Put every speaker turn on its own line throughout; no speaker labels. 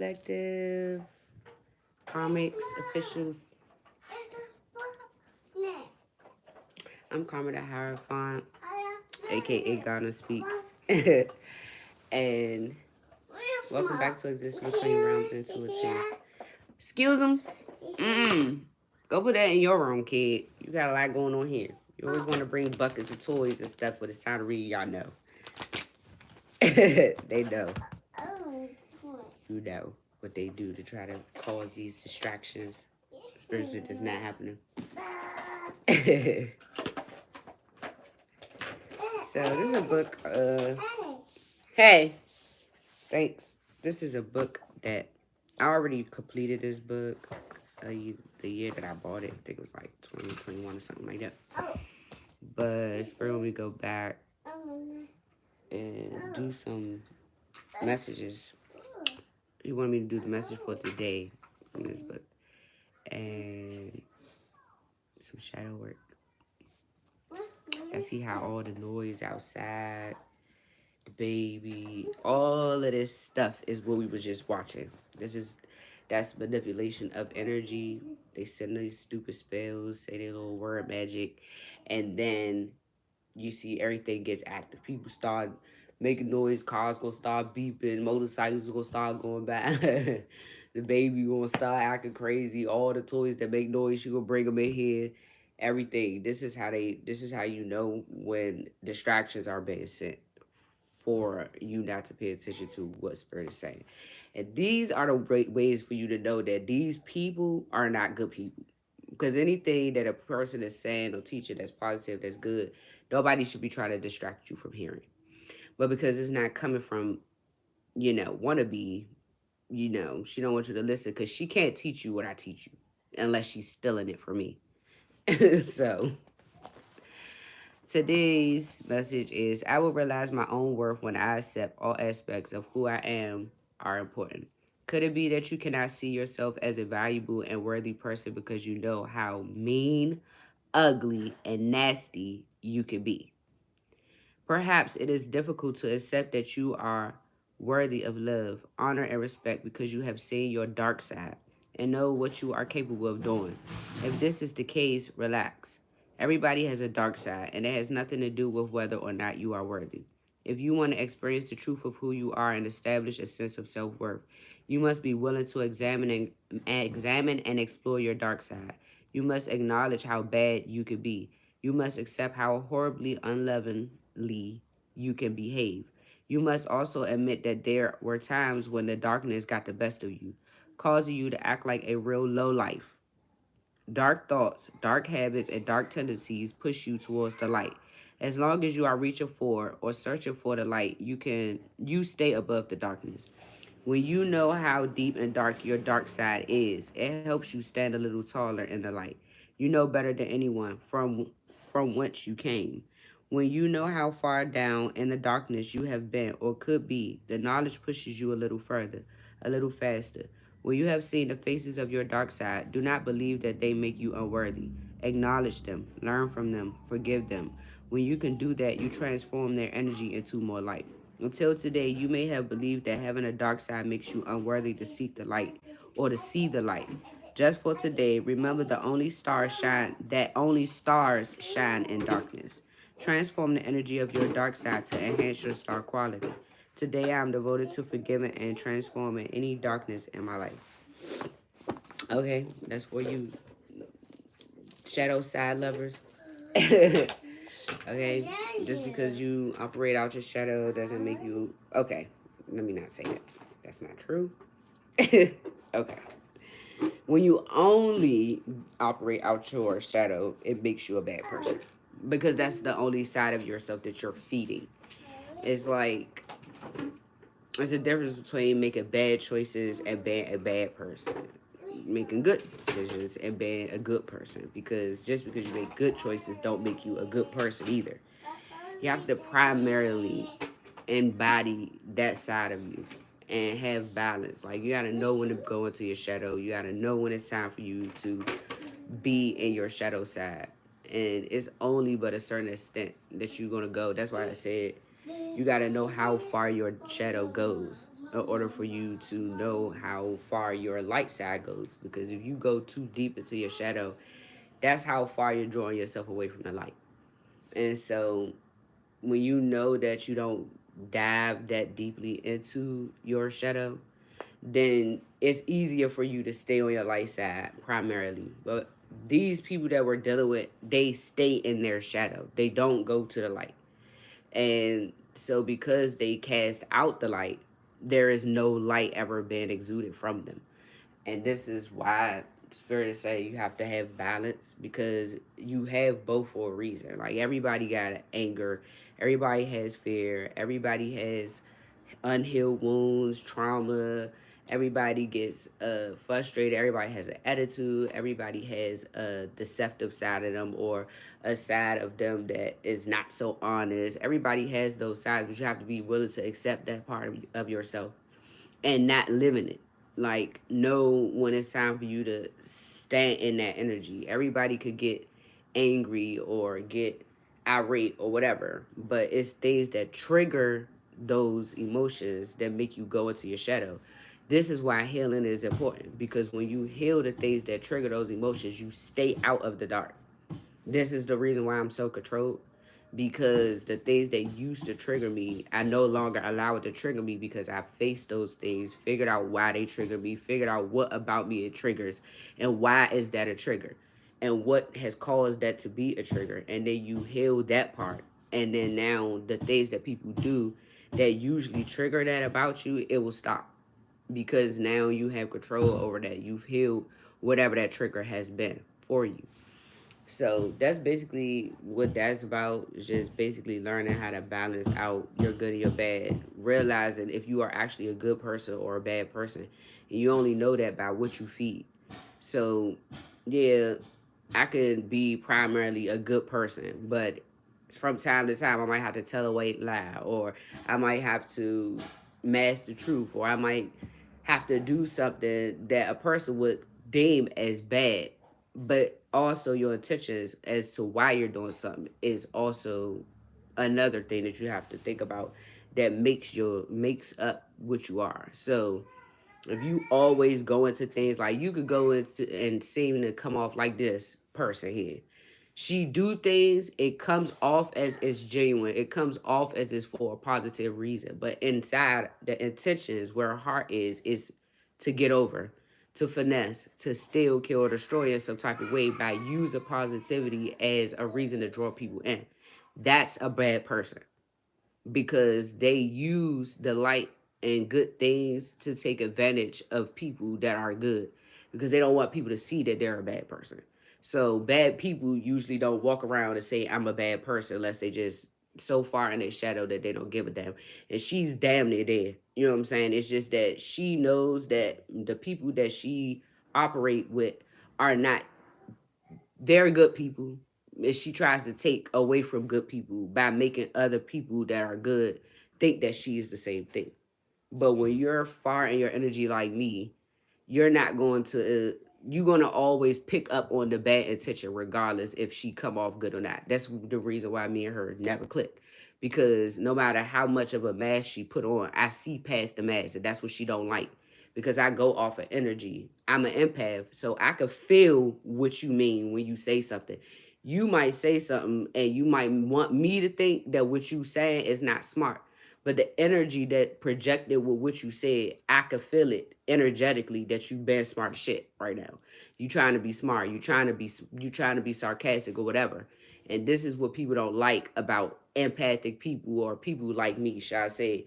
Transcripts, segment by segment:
Collective, comics, officials. I'm Karma the Hierophant, aka Ghana Speaks. And welcome back to Exist Between Realms Intuitive. Excuse them. Go put that in your room, kid. You got a lot going on here. You always want to bring buckets of toys and stuff, but it's time to read. Y'all know. They know. You know what they do to try to cause these distractions. Especially if it's not happening. So this is a book. Hey, thanks. This is a book that I already completed. This book, the year that I bought it, I think it was like 2021 or something like that. But spring when we go back and do some messages. He wanted me to do the message for today from this book and some shadow work. I see how all the noise outside, the baby, all of this stuff is what we were just watching. That's manipulation of energy. They send these stupid spells, say their little word magic, and then you see everything gets active. People start making noise, cars gonna start beeping, motorcycles gonna start going by. The baby gonna start acting crazy. All the toys that make noise, she gonna bring them in here. Everything. This is how you know when distractions are being sent for you not to pay attention to what spirit is saying. And these are the ways for you to know that these people are not good people. Because anything that a person is saying or teaching that's positive, that's good, nobody should be trying to distract you from hearing. But because it's not coming from, wannabe, she don't want you to listen because she can't teach you what I teach you unless she's stealing it from me. So today's message is I will realize my own worth when I accept all aspects of who I am are important. Could it be that you cannot see yourself as a valuable and worthy person because you know how mean, ugly, and nasty you can be? Perhaps it is difficult to accept that you are worthy of love, honor, and respect because you have seen your dark side and know what you are capable of doing. If this is the case, relax. Everybody has a dark side, and it has nothing to do with whether or not you are worthy. If you want to experience the truth of who you are and establish a sense of self-worth, you must be willing to examine and explore your dark side. You must acknowledge how bad you could be. You must accept how horribly unlovingly you can behave. You must also admit that there were times when the darkness got the best of you, causing you to act like a real lowlife. Dark thoughts, dark habits, and dark tendencies push you towards the light. As long as you are reaching for or searching for the light, you stay above the darkness. When you know how deep and dark your dark side is, it helps you stand a little taller in the light. You know better than anyone from whence you came. When you know how far down in the darkness you have been or could be, the knowledge pushes you a little further, a little faster. When you have seen the faces of your dark side, do not believe that they make you unworthy. Acknowledge them, learn from them, forgive them. When you can do that, you transform their energy into more light. Until today, you may have believed that having a dark side makes you unworthy to seek the light or to see the light. Just for today, remember that only stars shine in darkness. Transform the energy of your dark side to enhance your star quality. Today, I am devoted to forgiving and transforming any darkness in my life. Okay, that's for you, shadow side lovers. Okay, just because you operate out your shadow doesn't make you okay. Let me not say that. That's not true. Okay. When you only operate out your shadow, it makes you a bad person because that's the only side of yourself that you're feeding. It's like there's a difference between making bad choices and being a bad person, making good decisions and being a good person, because just because you make good choices don't make you a good person either. You have to primarily embody that side of you and have balance. Like, you got to know when to go into your shadow. You got to know when it's time for you to be in your shadow side. And it's only but a certain extent that you're going to go. That's why I said you got to know how far your shadow goes. in order for you to know how far your light side goes. Because if you go too deep into your shadow, that's how far you're drawing yourself away from the light. And so when you know that you don't dive that deeply into your shadow, then it's easier for you to stay on your light side primarily. But these people that we're dealing with, they stay in their shadow. They don't go to the light. And so because they cast out the light, there is no light ever being exuded from them. And this is why it's fair to say you have to have balance, because you have both for a reason. Like everybody got anger, everybody has fear, everybody has unhealed wounds, trauma. Everybody gets frustrated. Everybody has an attitude. Everybody has a deceptive side of them, or a side of them that is not so honest. Everybody has those sides, but you have to be willing to accept that part of yourself and not living it. Like, know when it's time for you to stand in that energy. Everybody could get angry or get irate or whatever, but it's things that trigger those emotions that make you go into your shadow. This is why healing is important, because when you heal the things that trigger those emotions, you stay out of the dark. This is the reason why I'm so controlled, because the things that used to trigger me, I no longer allow it to trigger me, because I faced those things, figured out why they trigger me, figured out what about me it triggers, and why is that a trigger, and what has caused that to be a trigger. And then you heal that part. And then now the things that people do that usually trigger that about you, it will stop, because now you have control over that. You've healed whatever that trigger has been for you. So that's basically what that's about. Is just basically learning how to balance out your good and your bad. Realizing if you are actually a good person or a bad person. And you only know that by what you feed. So yeah, I could be primarily a good person, but from time to time I might have to tell a white lie, or I might have to mask the truth, or I might have to do something that a person would deem as bad. But also your intentions as to why you're doing something is also another thing that you have to think about, that makes up what you are. So if you always go into things, like you could go into and seem to come off like this person here, she do things, it comes off as it's genuine, it comes off as it's for a positive reason, but inside the intentions, where her heart is to get over, to finesse, to steal, kill, or destroy in some type of way, by using positivity as a reason to draw people in. That's a bad person, because they use the light and good things to take advantage of people that are good, because they don't want people to see that they're a bad person. So bad people usually don't walk around and say I'm a bad person, unless they just so far in their shadow that they don't give a damn. And she's damn near there. You know what I'm saying? It's just that she knows that the people that she operate with are not, they're good people. And she tries to take away from good people by making other people that are good think that she is the same thing. But when you're far in your energy like me, you're not going to you're going to always pick up on the bad intention, regardless if she come off good or not. That's the reason why me and her never click, because no matter how much of a mask she put on, I see past the mask, and that's what she don't like, because I go off of energy. I'm an empath, so I could feel what you mean when you say something. You might say something and you might want me to think that what you saying is not smart, but the energy that projected with what you said, I could feel it energetically that you been smart as shit right now. You trying to be smart. You trying to be sarcastic or whatever. And this is what people don't like about empathic people, or people like me, shall I say.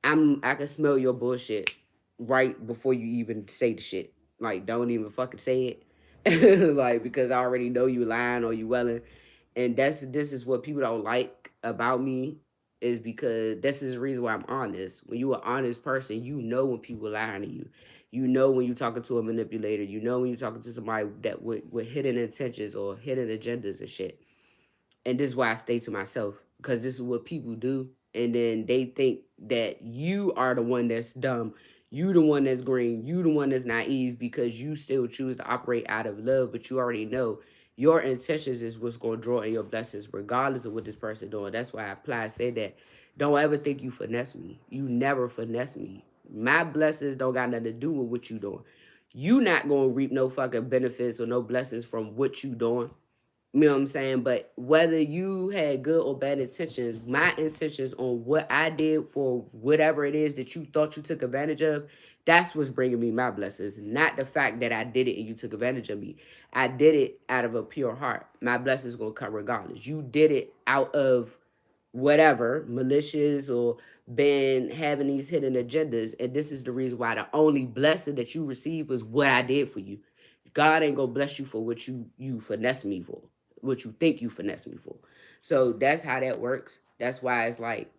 I can smell your bullshit right before you even say the shit. Like, don't even fucking say it. Like, because I already know you lying or you welling. And this is what people don't like about me, is because this is the reason why I'm honest. When you an honest person, you know when people lying to you. You know when you're talking to a manipulator. You know when you're talking to somebody that with hidden intentions or hidden agendas and shit. And this is why I stay to myself, because this is what people do. And then they think that you are the one that's dumb, you the one that's green, you the one that's naive, because you still choose to operate out of love. But you already know your intentions is what's going to draw in your blessings, regardless of what this person doing. That's why I apply say that don't ever think you finesse me. You never finesse me. My blessings don't got nothing to do with what you doing. You not gonna reap no fucking benefits or no blessings from what you doing. You know what I'm saying? But whether you had good or bad intentions, my intentions on what I did for whatever it is that you thought you took advantage of, that's what's bringing me my blessings. Not the fact that I did it and you took advantage of me. I did it out of a pure heart. My blessings gonna come regardless. You did it out of whatever, malicious or been having these hidden agendas. And this is the reason why the only blessing that you receive was what I did for you. God ain't gonna bless you for what you finesse me for, what you think you finesse me for. So that's how that works. That's why it's like,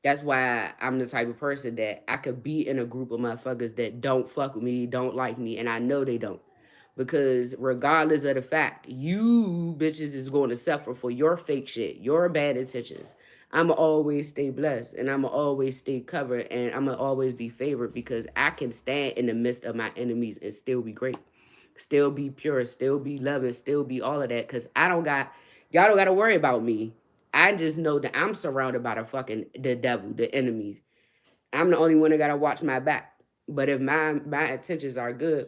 that's why I'm the type of person that I could be in a group of motherfuckers that don't fuck with me, don't like me, and I know they don't. Because regardless of the fact, you bitches is going to suffer for your fake shit, your bad intentions. I'ma always stay blessed and I'ma always stay covered and I'ma always be favored because I can stand in the midst of my enemies and still be great. Still be pure, still be loving, still be all of that. Cause I don't got y'all don't gotta worry about me. I just know that I'm surrounded by the devil, the enemies. I'm the only one that gotta watch my back. But if my intentions are good,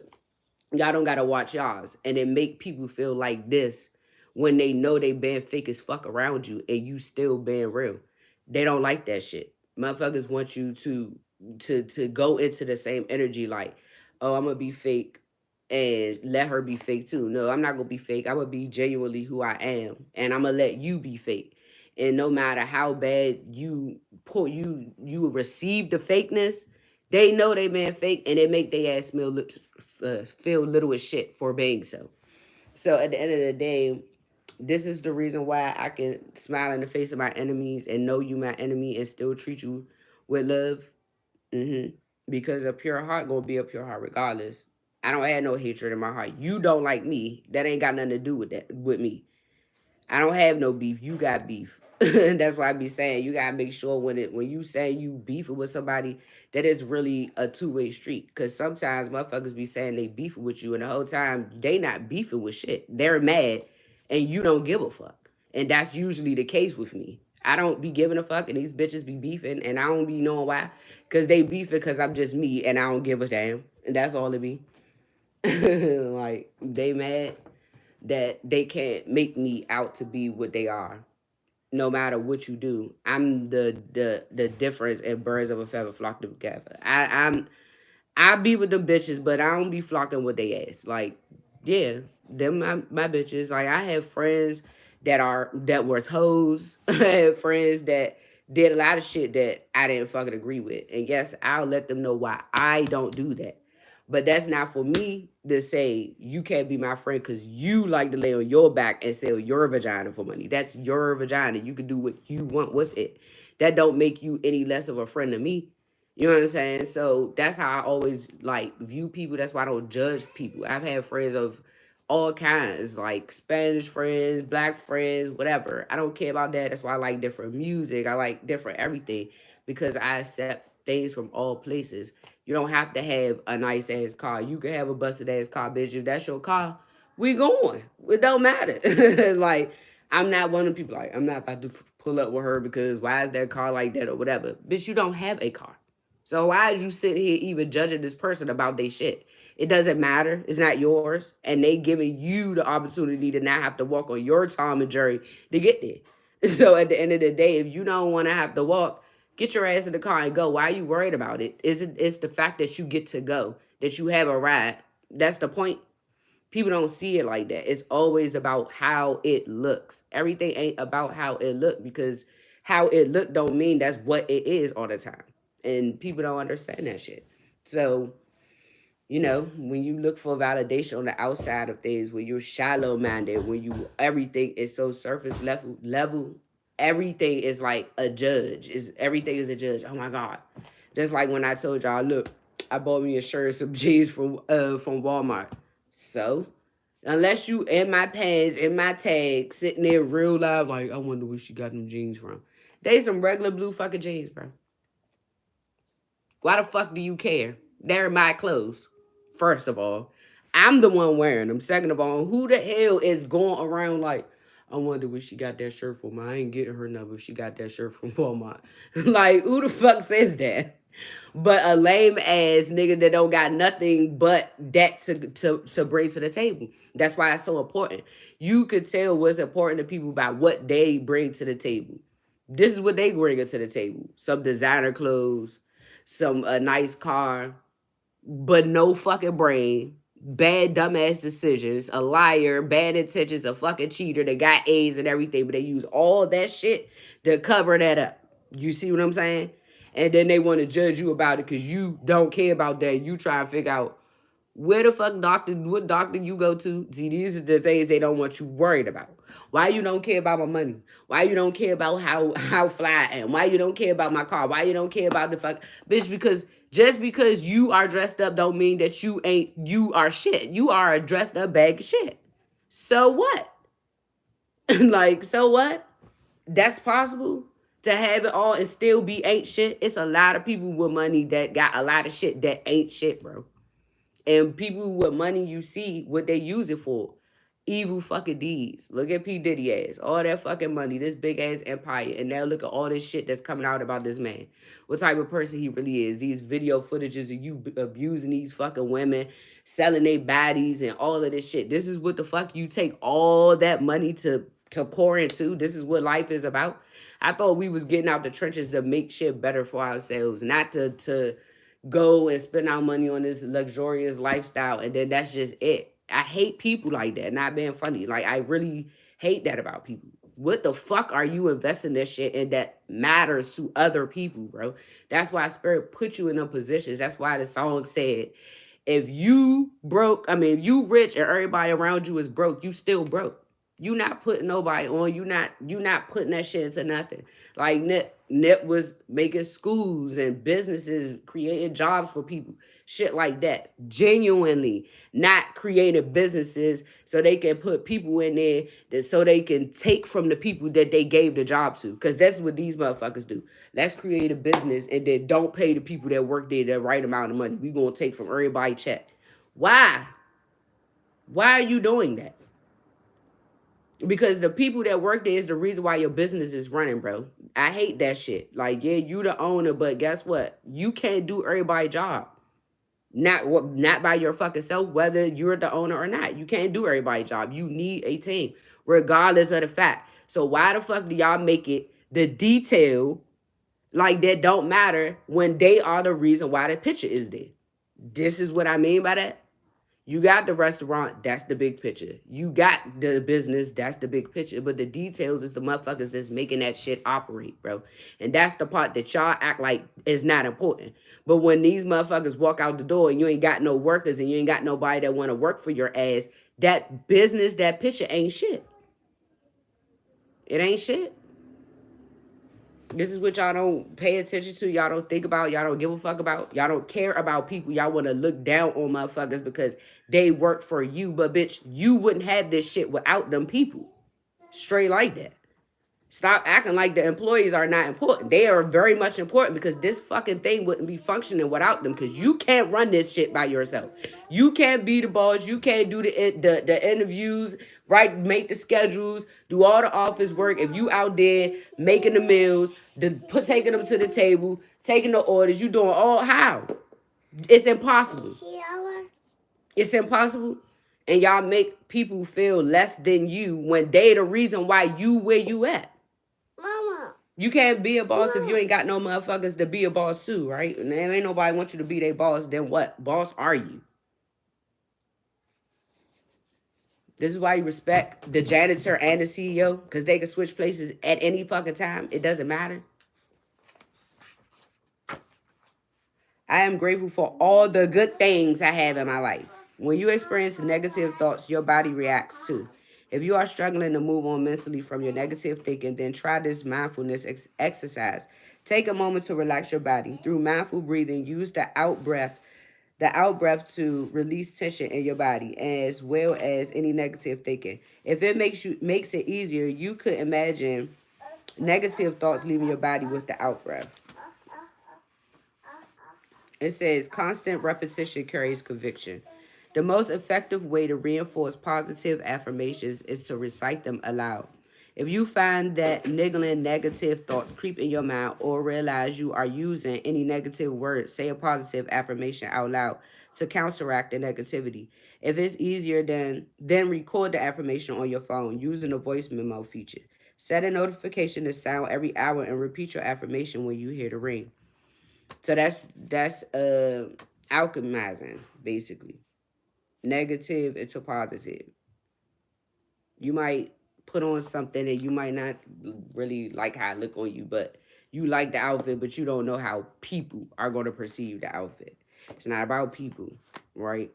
y'all don't gotta watch y'all's. And it make people feel like this when they know they been fake as fuck around you and you still being real. They don't like that shit. Motherfuckers want you to go into the same energy like, oh, I'm gonna be fake and let her be fake too. No, I'm not gonna be fake. I'm gonna be genuinely who I am. And I'm gonna let you be fake. And no matter how bad you receive the fakeness, they know they been fake and it make their ass feel little as shit for being so. So at the end of the day, this is the reason why I can smile in the face of my enemies and know you my enemy and still treat you with love. Because a pure heart gonna be a pure heart regardless. I don't have no hatred in my heart. You don't like me. That ain't got nothing to do with that with me. I don't have no beef. You got beef. That's why I be saying you gotta make sure when you say you beefing with somebody that it's really a two-way street. Cause sometimes motherfuckers be saying they beefing with you and the whole time they not beefing with shit. They're mad and you don't give a fuck. And that's usually the case with me. I don't be giving a fuck and these bitches be beefing and I don't be knowing why. Cause they beefing cause I'm just me and I don't give a damn. And that's all it be. Like they mad that they can't make me out to be what they are no matter what you do. I'm the difference and birds of a feather flock together. I be with the bitches, but I don't be flocking with they ass. Like, yeah, them my bitches. Like I have friends that were toes. I have friends that did a lot of shit that I didn't fucking agree with. And yes, I'll let them know why I don't do that. But that's not for me to say you can't be my friend because you like to lay on your back and sell your vagina for money. That's your vagina. You can do what you want with it. That don't make you any less of a friend to me. You know what I'm saying? So that's how I always like view people. That's why I don't judge people. I've had friends of all kinds, like Spanish friends, black friends, whatever. I don't care about that. That's why I like different music. I like different everything because I accept things from all places. You don't have to have a nice ass car. You can have a busted ass car, bitch. If that's your car, we going. It don't matter. Like I'm not one of the people like I'm not about to pull up with her because why is that car like that or whatever. Bitch, you don't have a car. So why is you sitting here even judging this person about their shit? It doesn't matter. It's not yours. And they giving you the opportunity to not have to walk on your Tom and Jerry to get there. So at the end of the day, if you don't want to have to walk, get your ass in the car and go. Why are you worried about it? It's the fact that you get to go, that you have a ride. That's the point. People don't see it like that. It's always about how it looks. Everything ain't about how it look because how it look don't mean that's what it is all the time. And people don't understand that shit. So, when you look for validation on the outside of things, when you're shallow minded, when you everything is so surface level, everything is like a judge. Is everything is a judge. Oh my God. Just like when I told y'all, look, I bought me a shirt and some jeans from Walmart. So, unless you in my pants, in my tag, sitting there real live, like, I wonder where she got them jeans from. They some regular blue fucking jeans, bro. Why the fuck do you care? They're my clothes. First of all, I'm the one wearing them. Second of all, who the hell is going around like, I wonder where she got that shirt from? I ain't getting her number if she got that shirt from Walmart. Like, who the fuck says that? But a lame ass nigga that don't got nothing but that to bring to the table. That's why it's so important. You could tell what's important to people by what they bring to the table. This is what they bring to the table. Some designer clothes, some a nice car, but no fucking brain, bad dumbass decisions, a liar, bad intentions, a fucking cheater that got A's and everything, but they use all that shit to cover that up. You see what I'm saying? And then they want to judge you about it because you don't care about that. You try and figure out where the fuck what doctor you go to. See, these are the things they don't want you worried about. Why you don't care about my money? Why you don't care about how fly I am? Why you don't care about my car? Why you don't care about the fuck bitch? Because just because you are dressed up don't mean that you are shit. You are a dressed up bag of shit. So what? Like, so what? That's possible to have it all and still be ain't shit. It's a lot of people with money that got a lot of shit that ain't shit, bro. And people with money, you see what they use it for. Evil fucking deeds. Look at P. Diddy ass. All that fucking money, this big ass empire. And now look at all this shit that's coming out about this man. What type of person he really is. These video footages of you abusing these fucking women, selling their bodies and all of this shit. This is what the fuck you take all that money to pour into. This is what life is about. I thought we was getting out the trenches to make shit better for ourselves, not to go and spend our money on this luxurious lifestyle and then that's just it. I hate people like that, not being funny. Like, I really hate that about people. What the fuck are you investing this shit in that matters to other people, bro? That's why Spirit put you in them positions. That's why the song said, if you broke, I mean, if you rich and everybody around you is broke, you still broke. You not putting nobody on. You not putting that shit into nothing. Like Nip was making schools and businesses, creating jobs for people, shit like that. Genuinely not creating businesses so they can put people in there that so they can take from the people that they gave the job to. Because that's what these motherfuckers do. Let's create a business and then don't pay the people that work there the right amount of money. We gonna take from everybody check. Why? Why are you doing that? Because the people that work there is the reason why your business is running, bro. I hate that shit. Like, yeah, you the owner, but guess what? You can't do everybody's job. Not by your fucking self, whether you're the owner or not. You can't do everybody's job. You need a team, regardless of the fact. So why the fuck do y'all make it the detail like that don't matter when they are the reason why the picture is there? This is what I mean by that. You got the restaurant, that's the big picture. You got the business, that's the big picture. But the details is the motherfuckers that's making that shit operate, bro. And that's the part that y'all act like is not important. But when these motherfuckers walk out the door and you ain't got no workers and you ain't got nobody that want to work for your ass, that business, that picture ain't shit. It ain't shit. This is what y'all don't pay attention to. Y'all don't think about. Y'all don't give a fuck about. Y'all don't care about people. Y'all want to look down on motherfuckers because they work for you. But bitch, you wouldn't have this shit without them people. Straight like that. Stop acting like the employees are not important. They are very much important because this fucking thing wouldn't be functioning without them because you can't run this shit by yourself. You can't be the boss. You can't do the interviews, right? Make the schedules, do all the office work. If you out there making the meals, taking them to the table, taking the orders, you doing all how? It's impossible. It's impossible. And y'all make people feel less than you when they the reason why you where you at. Mama. You can't be a boss if you ain't got no motherfuckers to be a boss too, right? And there ain't nobody want you to be their boss, then what? Boss are you? This is why you respect the janitor and the CEO, because they can switch places at any fucking time. It doesn't matter. I am grateful for all the good things I have in my life. When you experience negative thoughts, your body reacts too. If you are struggling to move on mentally from your negative thinking, then try this mindfulness exercise. Take a moment to relax your body. Through mindful breathing, use the out breath to release tension in your body as well as any negative thinking. If it makes it easier, you could imagine negative thoughts leaving your body with the out breath. It says constant repetition carries conviction. The most effective way to reinforce positive affirmations is to recite them aloud. If you find that niggling negative thoughts creep in your mind or realize you are using any negative words, say a positive affirmation out loud to counteract the negativity. If it's easier, then record the affirmation on your phone using the voice memo feature. Set a notification to sound every hour and repeat your affirmation when you hear the ring. So that's alchemizing basically. Negative into positive. You might put on something and you might not really like how it look on you, but you like the outfit, but you don't know how people are going to perceive the outfit. It's not about people, right?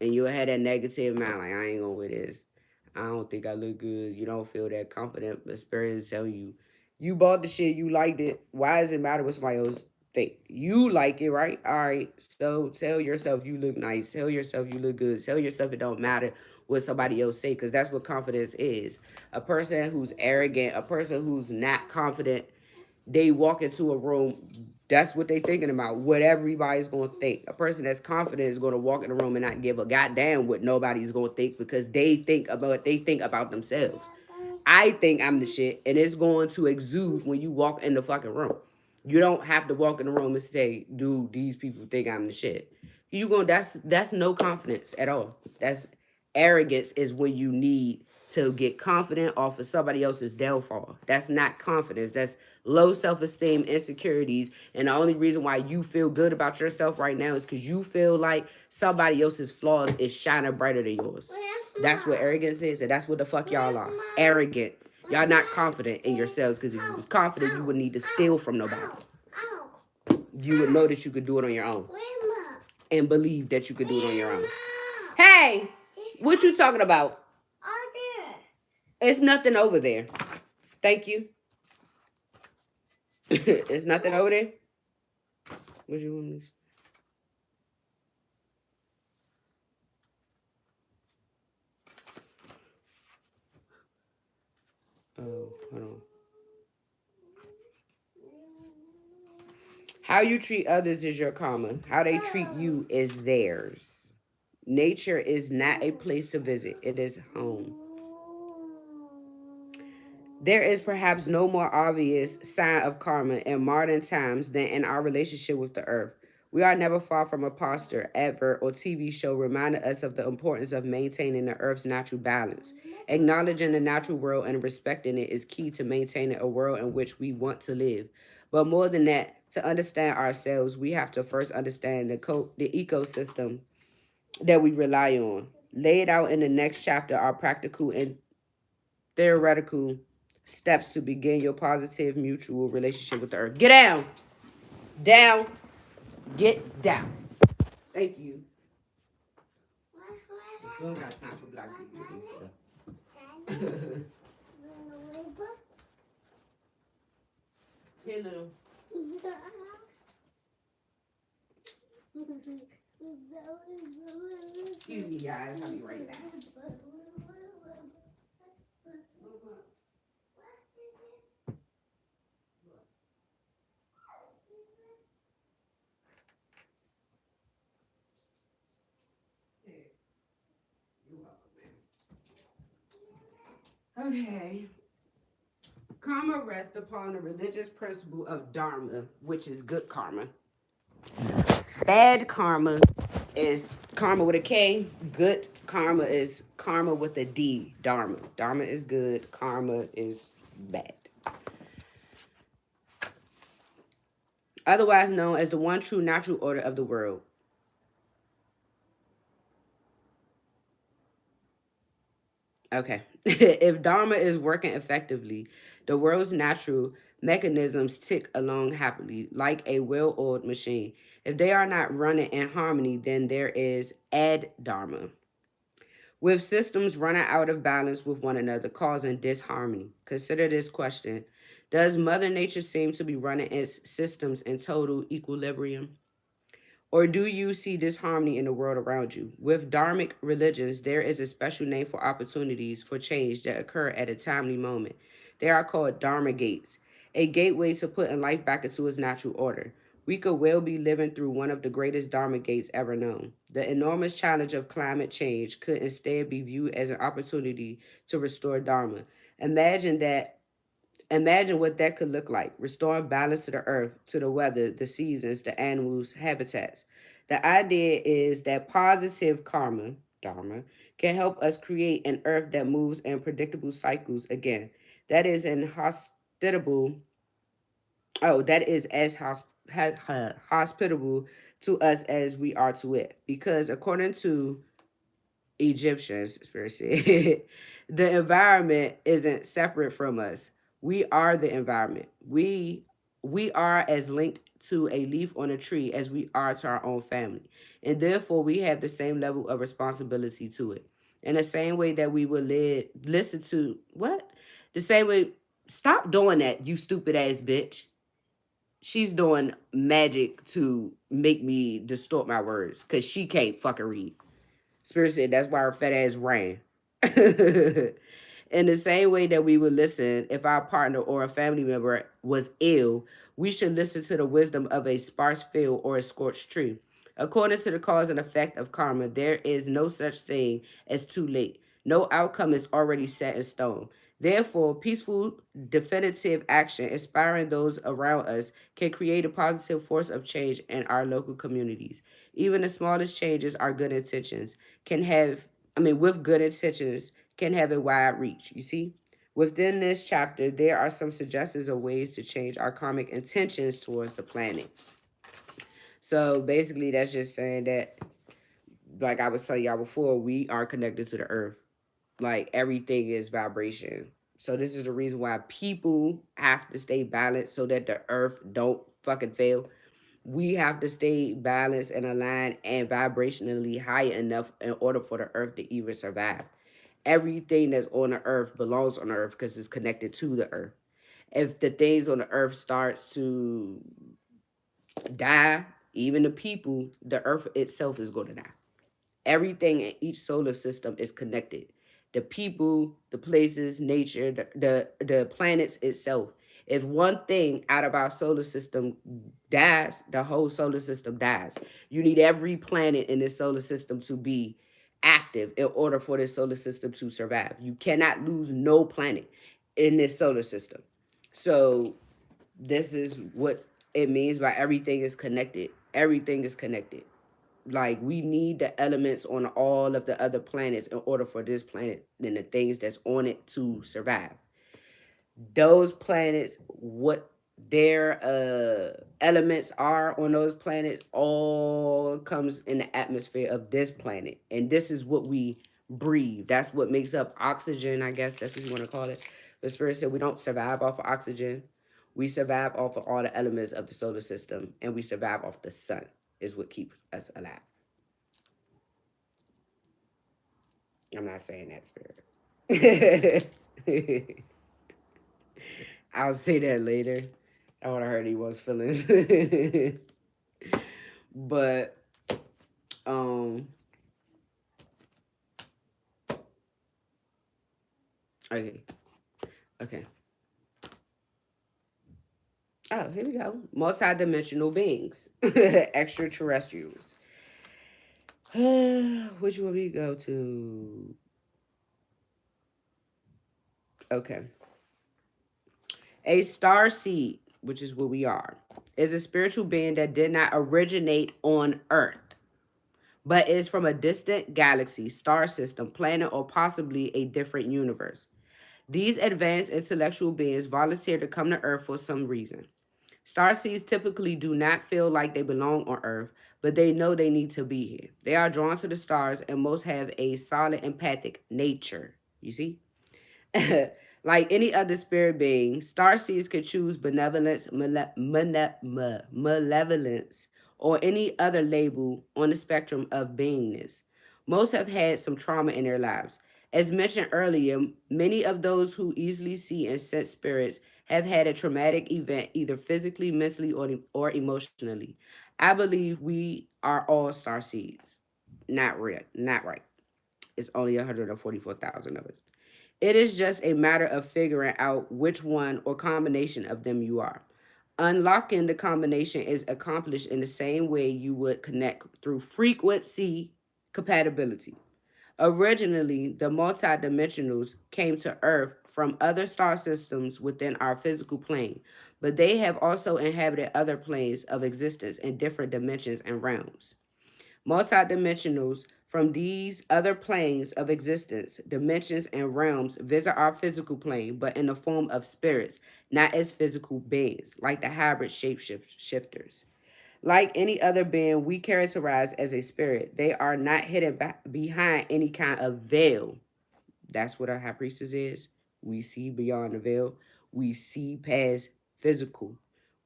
And you'll have that negative mind, like, I ain't gonna wear this. I don't think I look good. You don't feel that confident, but spirit is telling you, you bought the shit, you liked it. Why does it matter what somebody else think? You like it, right? All right. So tell yourself you look nice. Tell yourself you look good. Tell yourself it don't matter what somebody else say, because that's what confidence is. A person who's arrogant, a person who's not confident, they walk into a room, that's what they thinking about, what everybody's going to think. A person that's confident is going to walk in the room and not give a goddamn what nobody's going to think, because they think about themselves. I think I'm the shit, and it's going to exude when you walk in the fucking room. You don't have to walk in the room and say, dude, these people think I'm the shit. You going that's no confidence at all. That's arrogance is when you need to get confident off of somebody else's downfall. That's not confidence. That's low self-esteem, insecurities. And the only reason why you feel good about yourself right now is because you feel like somebody else's flaws is shining brighter than yours. That's what arrogance is, and that's what the fuck y'all are. Arrogant. Y'all not confident in yourselves, because if you was confident, you wouldn't need to steal from nobody. You would know that you could do it on your own. And believe that you could do it on your own. Hey, what you talking about? It's nothing over there. Thank you. It's nothing over there. What you want? Oh, hold on. How you treat others is your karma. How they treat you is theirs. Nature is not a place to visit. It is home. There is perhaps no more obvious sign of karma in modern times than in our relationship with the earth. We are never far from a poster, advert, or TV show reminding us of the importance of maintaining the earth's natural balance. Acknowledging the natural world and respecting it is key to maintaining a world in which we want to live. But more than that, to understand ourselves, we have to first understand the ecosystem that we rely on. Laid out in the next chapter are practical and theoretical steps to begin your positive mutual relationship with the earth. Get down. Down. Get down. Thank you. We don't got time for black people and stuff. Here, little. Excuse me, guys. I'll be right back. Okay. Karma rests upon the religious principle of dharma, which is good karma. Bad karma is karma with a K. Good karma is karma with a D. Dharma. Dharma is good. Karma is bad. Otherwise known as the one true natural order of the world. Okay. If Dharma is working effectively, the world's natural mechanisms tick along happily, like a well oiled machine. If they are not running in harmony, then there is ad Dharma, with systems running out of balance with one another, causing disharmony. Consider this question: does Mother Nature seem to be running its systems in total equilibrium? Or do you see disharmony in the world around you? With dharmic religions, there is a special name for opportunities for change that occur at a timely moment. They are called dharma gates, a gateway to putting life back into its natural order. We could well be living through one of the greatest dharma gates ever known. The enormous challenge of climate change could instead be viewed as an opportunity to restore dharma, Imagine that. Imagine what that could look like, restoring balance to the earth, to the weather, the seasons, the animals, habitats. The idea is that positive karma, dharma, can help us create an earth that moves in predictable cycles again. That is an hospitable, that is as hospitable to us as we are to it. Because according to Egyptians, spirit said, the environment isn't separate from us. We are the environment. We are as linked to a leaf on a tree as we are to our own family. And therefore we have the same level of responsibility to it. In the same way that we would listen to what? The same way, stop doing that, you stupid ass bitch. She's doing magic to make me distort my words because she can't fucking read. Spirit said that's why her fat ass ran. In the same way that we would listen if our partner or a family member was ill, we should listen to the wisdom of a sparse field or a scorched tree. According to the cause and effect of karma, there is no such thing as too late. No outcome is already set in stone. Therefore, peaceful, definitive action, inspiring those around us, can create a positive force of change in our local communities. Even the smallest changes are good intentions can have, with good intentions, can have a wide reach. You see? Within this chapter, there are some suggestions of ways to change our karmic intentions towards the planet. So basically, that's just saying that, like I was telling y'all before, we are connected to the earth. Like everything is vibration. So this is the reason why people have to stay balanced so that the earth don't fucking fail. We have to stay balanced and aligned and vibrationally high enough in order for the earth to even survive. Everything that's on the earth belongs on the earth because it's connected to the earth. If the things on the earth starts to die, even the people, the earth itself is going to die. Everything in each solar system is connected. The people, the places, nature, the planets itself. If one thing out of our solar system dies, the whole solar system dies. You need every planet in this solar system to be active in order for this solar system to survive. You cannot lose no planet in this solar system. So this is what it means by everything is connected. Everything is connected. Like we need the elements on all of the other planets in order for this planet and the things that's on it to survive. Those planets, what their elements are on those planets, all comes in the atmosphere of this planet, and this is what we breathe. That's what makes up oxygen, I guess that's what you want to call it. The spirit said we don't survive off of oxygen. We survive off of all the elements of the solar system, and we survive off the sun is what keeps us alive. I'm not saying that, spirit. I'll say that later. I want to hurt anyone's feelings. But um okay. Okay. Oh, here we go. Multidimensional beings. Extraterrestrials. Which one we go to? Okay. A star seed, which is what we are, is a spiritual being that did not originate on Earth, but is from a distant galaxy, star system, planet, or possibly a different universe. These advanced intellectual beings volunteer to come to Earth for some reason. Starseeds typically do not feel like they belong on Earth, but they know they need to be here. They are drawn to the stars, and most have a solid empathic nature. You see? Like any other spirit being, starseeds could choose benevolence, malevolence, or any other label on the spectrum of beingness. Most have had some trauma in their lives. As mentioned earlier, many of those who easily see and sense spirits have had a traumatic event, either physically, mentally, or emotionally. I believe we are all starseeds. Not real, not right. It's only 144,000 of us. It is just a matter of figuring out which one or combination of them you are. Unlocking the combination is accomplished in the same way you would connect through frequency compatibility. Originally, the multidimensionals came to Earth from other star systems within our physical plane, but they have also inhabited other planes of existence in different dimensions and realms. Multidimensionals from these other planes of existence, dimensions, and realms visit our physical plane, but in the form of spirits, not as physical beings, like the hybrid shapeshifters. Like any other being we characterize as a spirit, they are not hidden behind any kind of veil. That's what a high priestess is. We see beyond the veil. We see past physical.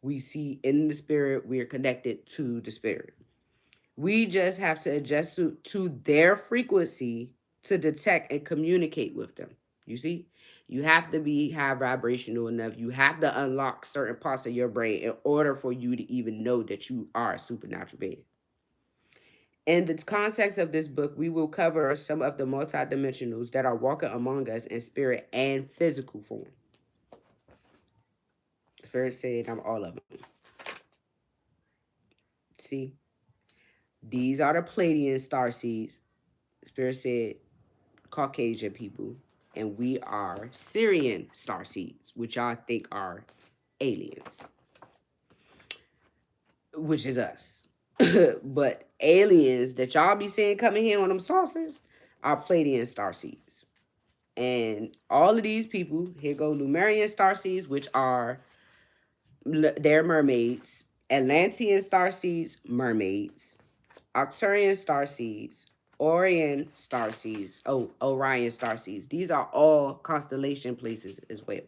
We see in the spirit. We are connected to the spirit. We just have to adjust to their frequency to detect and communicate with them. You see? You have to be high vibrational enough. You have to unlock certain parts of your brain in order for you to even know that you are a supernatural being. In the context of this book, we will cover some of the multidimensionals that are walking among us in spirit and physical form. Spirit said, I'm all of them. See? These are the Pleiadian star seeds. Spirit said, Caucasian people, and we are Syrian star seeds, which y'all think are aliens, which is us. But aliens that y'all be seeing coming here on them saucers are Pleiadian star seeds. And all of these people, here go Lemurian star seeds, which are they're mermaids. Atlantean star seeds, mermaids. Arcturian star seeds, Orion star seeds, Orion star seeds. These are all constellation places as well.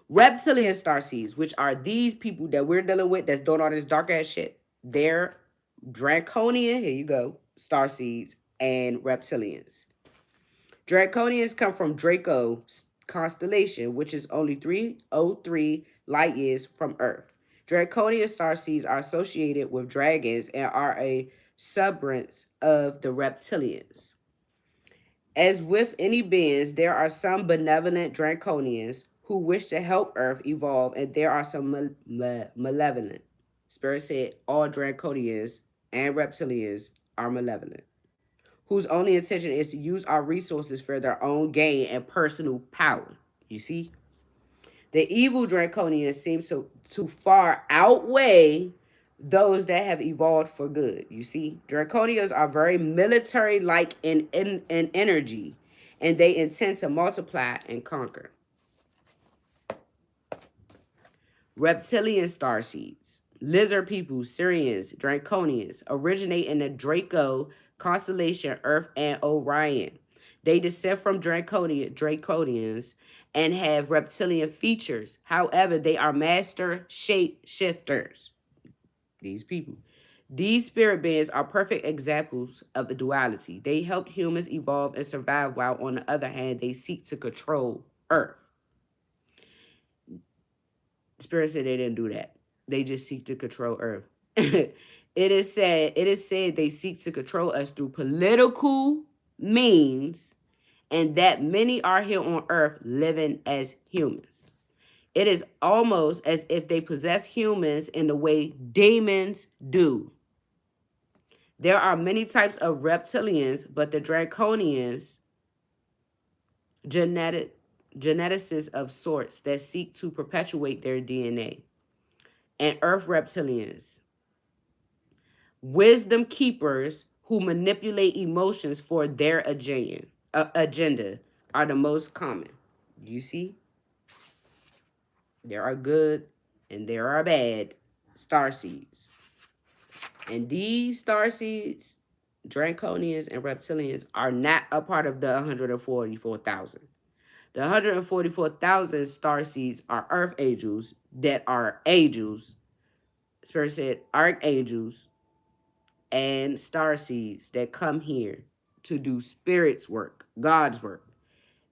Reptilian star seeds, which are these people that we're dealing with that's doing all this dark ass shit. They're draconian, here you go, star seeds and reptilians. Draconians come from Draco constellation, which is only 303 light years from Earth. Draconian starseeds are associated with dragons and are a subbranch of the reptilians. As with any beings, there are some benevolent Draconians who wish to help Earth evolve, and there are some malevolent. Spirit said all Draconians and reptilians are malevolent, whose only intention is to use our resources for their own gain and personal power. You see? The evil Draconians seem to far outweigh those that have evolved for good. You see? Draconians are very military-like in energy, and they intend to multiply and conquer. Reptilian starseeds, lizard people, Syrians, Draconians, originate in the Draco constellation, Earth and Orion. They descend from Draconians and have reptilian features. However, they are master shape shifters. These people. These spirit beings are perfect examples of a duality. They helped humans evolve and survive, while on the other hand, they seek to control Earth. Spirit said they didn't do that. They just seek to control Earth. It is said they seek to control us through political means, and that many are here on Earth living as humans. It is almost as if they possess humans in the way demons do. There are many types of reptilians, but the draconians, geneticists of sorts that seek to perpetuate their DNA, and earth reptilians, wisdom keepers who manipulate emotions for their agenda are the most common. You see, there are good and there are bad starseeds. And these starseeds, draconians and reptilians, are not a part of the 144,000. The 144,000 starseeds are earth angels that are angels. Spirit said archangels and starseeds that come here to do spirit's work, God's work.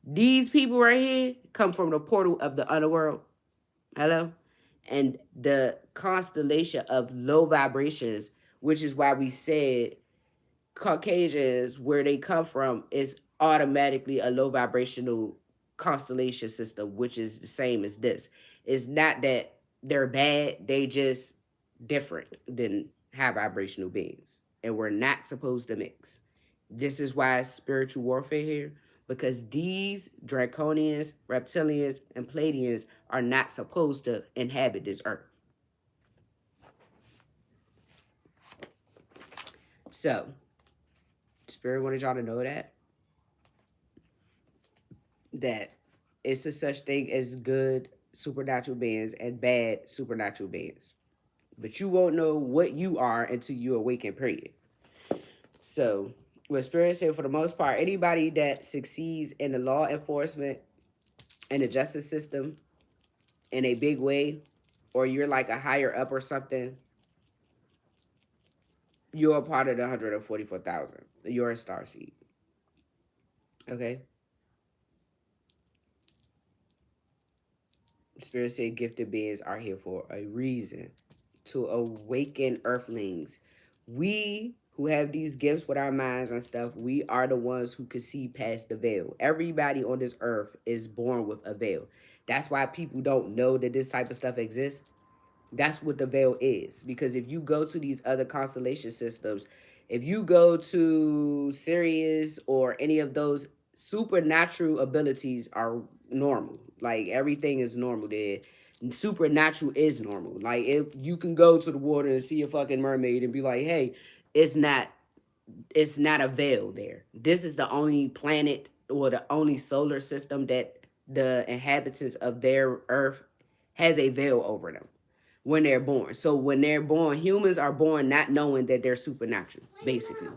These people right here come from the portal of the underworld. Hello? And the constellation of low vibrations, which is why we said Caucasians, where they come from, is automatically a low vibrational constellation system, which is the same as this. It's not that they're bad, they just different than high vibrational beings. And we're not supposed to mix. This is why it's spiritual warfare here. because these draconians, reptilians, and Pleiadians are not supposed to inhabit this earth. So, Spirit wanted y'all to know that it's a such thing as good supernatural beings and bad supernatural beings. But you won't know what you are until you awaken, period. So, what Spirit said, for the most part, anybody that succeeds in the law enforcement and the justice system in a big way, or you're like a higher up or something, you're a part of the 144,000. You're a star seed. Okay? Spirit said gifted beings are here for a reason, to awaken earthlings. We who have these gifts with our minds and stuff, we are the ones who can see past the veil. Everybody on this earth is born with a veil. That's why people don't know that this type of stuff exists. That's what the veil is. Because if you go to these other constellation systems, if you go to Sirius or any of those, supernatural abilities are normal. Like everything is normal there. Supernatural is normal. Like if you can go to the water and see a fucking mermaid and be like, hey, it's not it's not a veil there. This is the only planet or the only solar system that the inhabitants of their earth has a veil over them when they're born. So when they're born, humans are born not knowing that they're supernatural, basically.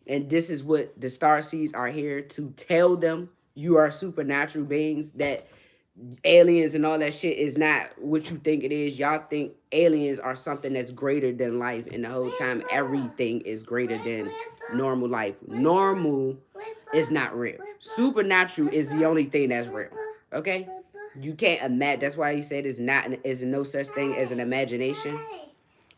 And this is what the star seeds are here to tell them: you are supernatural beings, that aliens and all that shit is not what you think it is. Y'all think aliens are something that's greater than life, and the whole time everything is greater than normal life. Normal is not real. Supernatural is the only thing that's real. Okay? You can't imagine. That's why he said is no such thing as an imagination.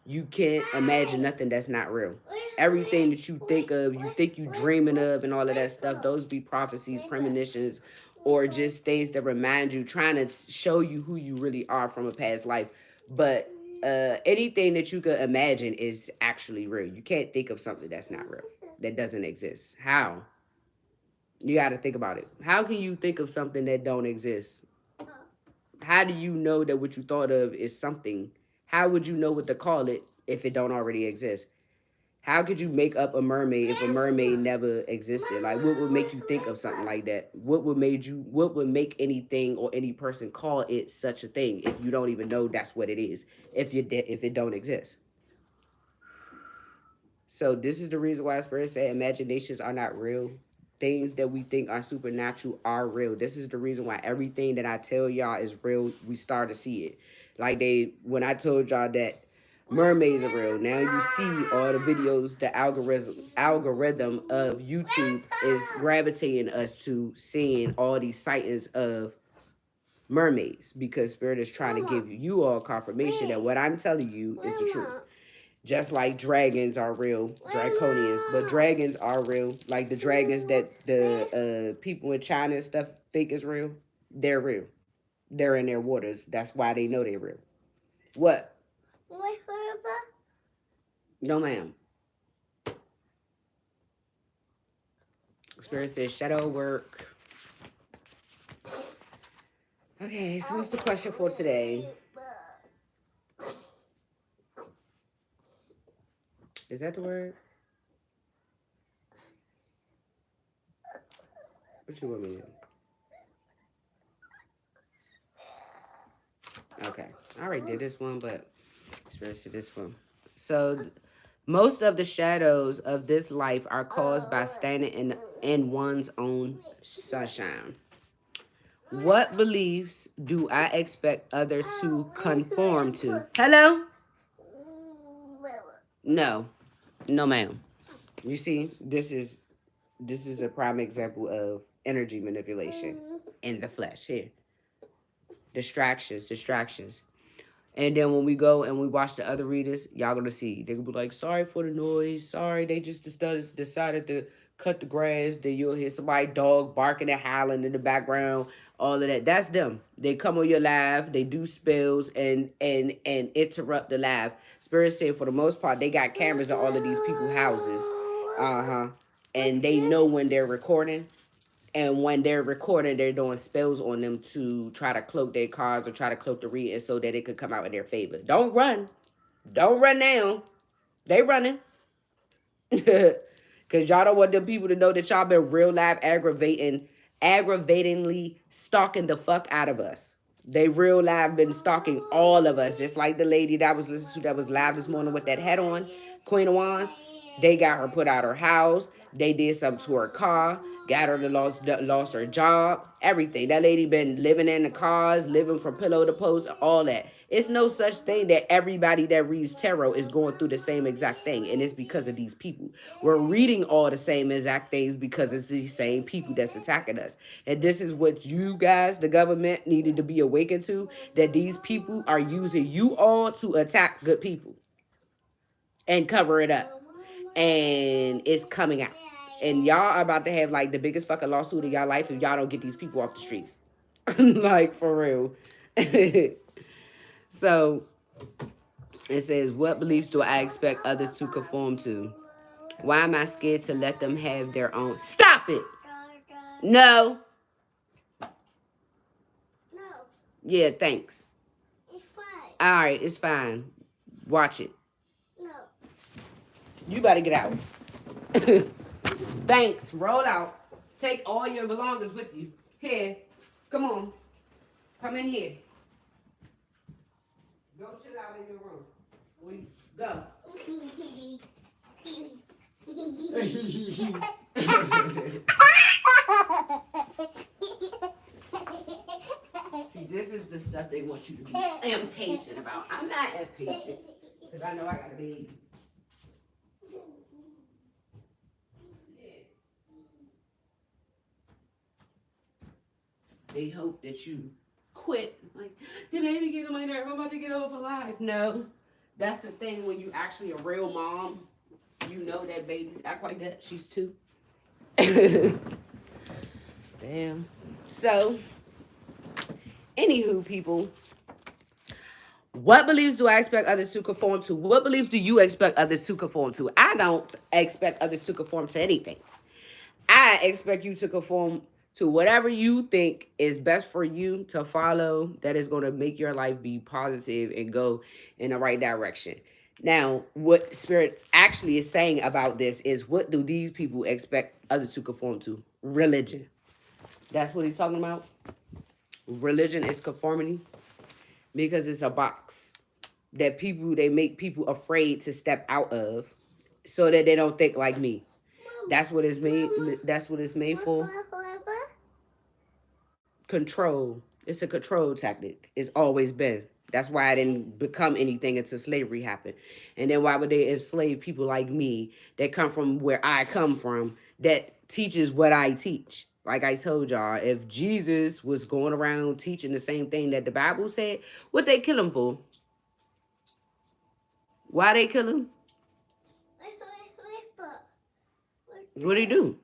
You can't imagine nothing that's not real. Everything that you think of, you think you dreaming of and all of that stuff, those be prophecies, premonitions, or just things that remind you, trying to show you who you really are from a past life. But anything that you could imagine is actually real. You can't think of something that's not real, that doesn't exist. How? You got to think about it. How can you think of something that don't exist? How do you know that what you thought of is something? How would you know what to call it if it don't already exist? How could you make up a mermaid if a mermaid never existed? Like, what would make you think of something like that? What would make anything or any person call it such a thing if you don't even know that's what it is, if it don't exist? So this is the reason why Spirit said imaginations are not real. Things that we think are supernatural are real. This is the reason why everything that I tell y'all is real. We start to see it. Like when I told y'all that mermaids are real, now you see all the videos, the algorithm of YouTube is gravitating us to seeing all these sightings of mermaids, because Spirit is trying to give you all confirmation that what I'm telling you is the truth. Just like dragons are real, draconians, but dragons are real. Like the dragons that the people in China and stuff think is real, they're real. They're in their waters. That's why they know they're real. What? No, ma'am. Spirit says shadow work. Okay, so what's the question for today? Is that the word? What you want me to do? Okay, I already did this one, but Spirit said this one. So most of the shadows of this life are caused by standing in one's own sunshine. What beliefs do I expect others to conform to? Hello? No. No, ma'am. You see, this is a prime example of energy manipulation in the flesh here. Distractions. And then when we go and we watch the other readers, y'all gonna see. They gonna be like, sorry for the noise. Sorry, they just decided to cut the grass. Then you'll hear somebody dog barking and howling in the background. All of that. That's them. They come on your live. They do spills and interrupt the live. Spirit said for the most part, they got cameras at all of these people's houses. And they know when they're recording. And when they're recording, they're doing spells on them to try to cloak their cards or try to cloak the reading so that it could come out in their favor. Don't run. Don't run now. They running. Because y'all don't want them people to know that y'all been real life aggravatingly stalking the fuck out of us. They real live been stalking all of us, just like the lady that I was listening to that was live this morning with that hat on, Queen of Wands. They got her put out her house. They did something to her car. Got her to lost her job. Everything. That lady been living in the cars, living from pillow to post, all that. It's no such thing that everybody that reads tarot is going through the same exact thing. And it's because of these people. We're reading all the same exact things because it's these same people that's attacking us. And this is what you guys, the government, needed to be awakened to. That these people are using you all to attack good people. And cover it up. And it's coming out. And y'all are about to have like the biggest fucking lawsuit of y'all life if y'all don't get these people off the streets. Like, for real. So it says, what beliefs do I expect others to conform to? Why am I scared to let them have their own? Stop it. No. Yeah, thanks. It's fine. All right, it's fine. Watch it. No. You better get out. Thanks. Roll out. Take all your belongings with you. Here. Come on. Come in here. Go chill out in your room. Go. See, this is the stuff they want you to be impatient about. I'm not impatient because I know I got a baby. They hope that you quit. Like, the baby getting on my nerve. I'm about to get over life. No. That's the thing when you actually a real mom. You know that babies act like that. She's 2. Damn. So, anywho, people. What beliefs do I expect others to conform to? What beliefs do you expect others to conform to? I don't expect others to conform to anything. I expect you to conform to whatever you think is best for you to follow, that is going to make your life be positive and go in the right direction. Now, what Spirit actually is saying about this is, what do these people expect others to conform to? Religion. That's what he's talking about. Religion is conformity because it's a box that they make people afraid to step out of so that they don't think like me. That's what it's made. That's what it's made for. Control. It's a control tactic. It's always been. That's why I didn't become anything until slavery happened. And then why would they enslave people like me that come from where I come from that teaches what I teach? Like I told y'all, if Jesus was going around teaching the same thing that the Bible said, what they kill him for? Why they kill him? What'd he do?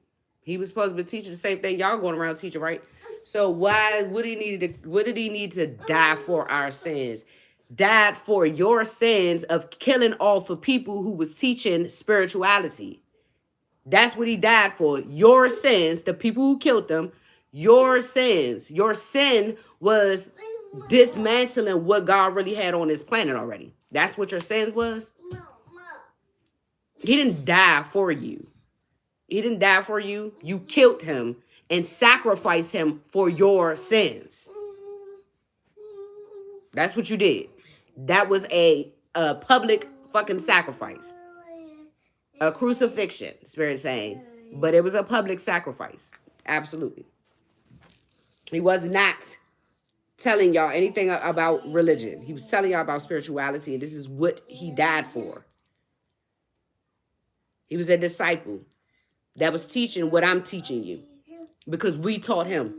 He was supposed to be teaching the same thing y'all going around teaching, right? So what did he need to die for our sins? Died for your sins of killing off of people who was teaching spirituality. That's what he died for. Your sins, the people who killed them, your sins. Your sin was dismantling what God really had on this planet already. That's what your sins was. He didn't die for you. He didn't die for you. You killed him and sacrificed him for your sins. That's what you did. That was a public fucking sacrifice. A crucifixion, Spirit saying. But it was a public sacrifice. Absolutely. He was not telling y'all anything about religion. He was telling y'all about spirituality, and this is what he died for. He was a disciple that was teaching what I'm teaching you because we taught him.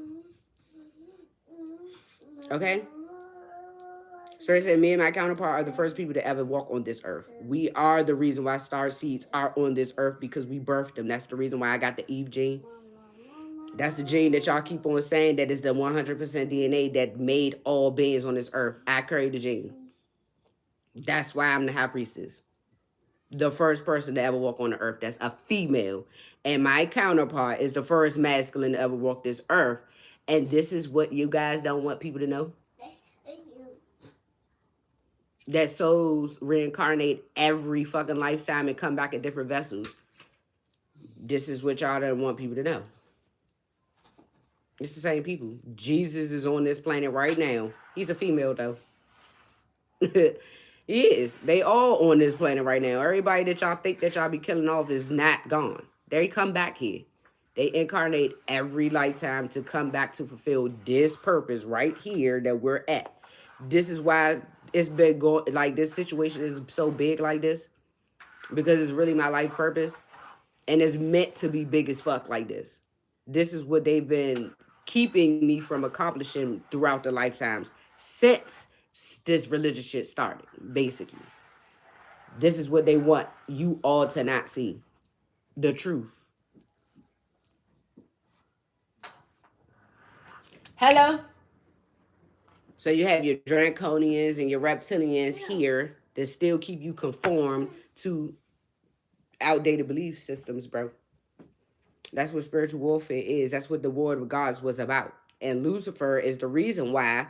Okay? Spirit said, me and my counterpart are the first people to ever walk on this earth. We are the reason why star seeds are on this earth because we birthed them. That's the reason why I got the Eve gene. That's the gene that y'all keep on saying that is the 100% DNA that made all beings on this earth. I carry the gene. That's why I'm the high priestess. The first person to ever walk on the earth that's a female. And my counterpart is the first masculine to ever walk this earth. And this is what you guys don't want people to know. That souls reincarnate every fucking lifetime and come back in different vessels. This is what y'all don't want people to know. It's the same people. Jesus is on this planet right now. He's a female though. He is. They all on this planet right now. Everybody that y'all think that y'all be killing off is not gone. They come back here. They incarnate every lifetime to come back to fulfill this purpose right here that we're at. This is why it's been going like this situation is so big like this. Because it's really my life purpose. And it's meant to be big as fuck like this. This is what they've been keeping me from accomplishing throughout the lifetimes since this religious shit started, basically. This is what they want you all to not see. The truth. Hello? So you have your draconians and your reptilians here that still keep you conformed to outdated belief systems, bro. That's what spiritual warfare is. That's what the War of Gods was about. And Lucifer is the reason why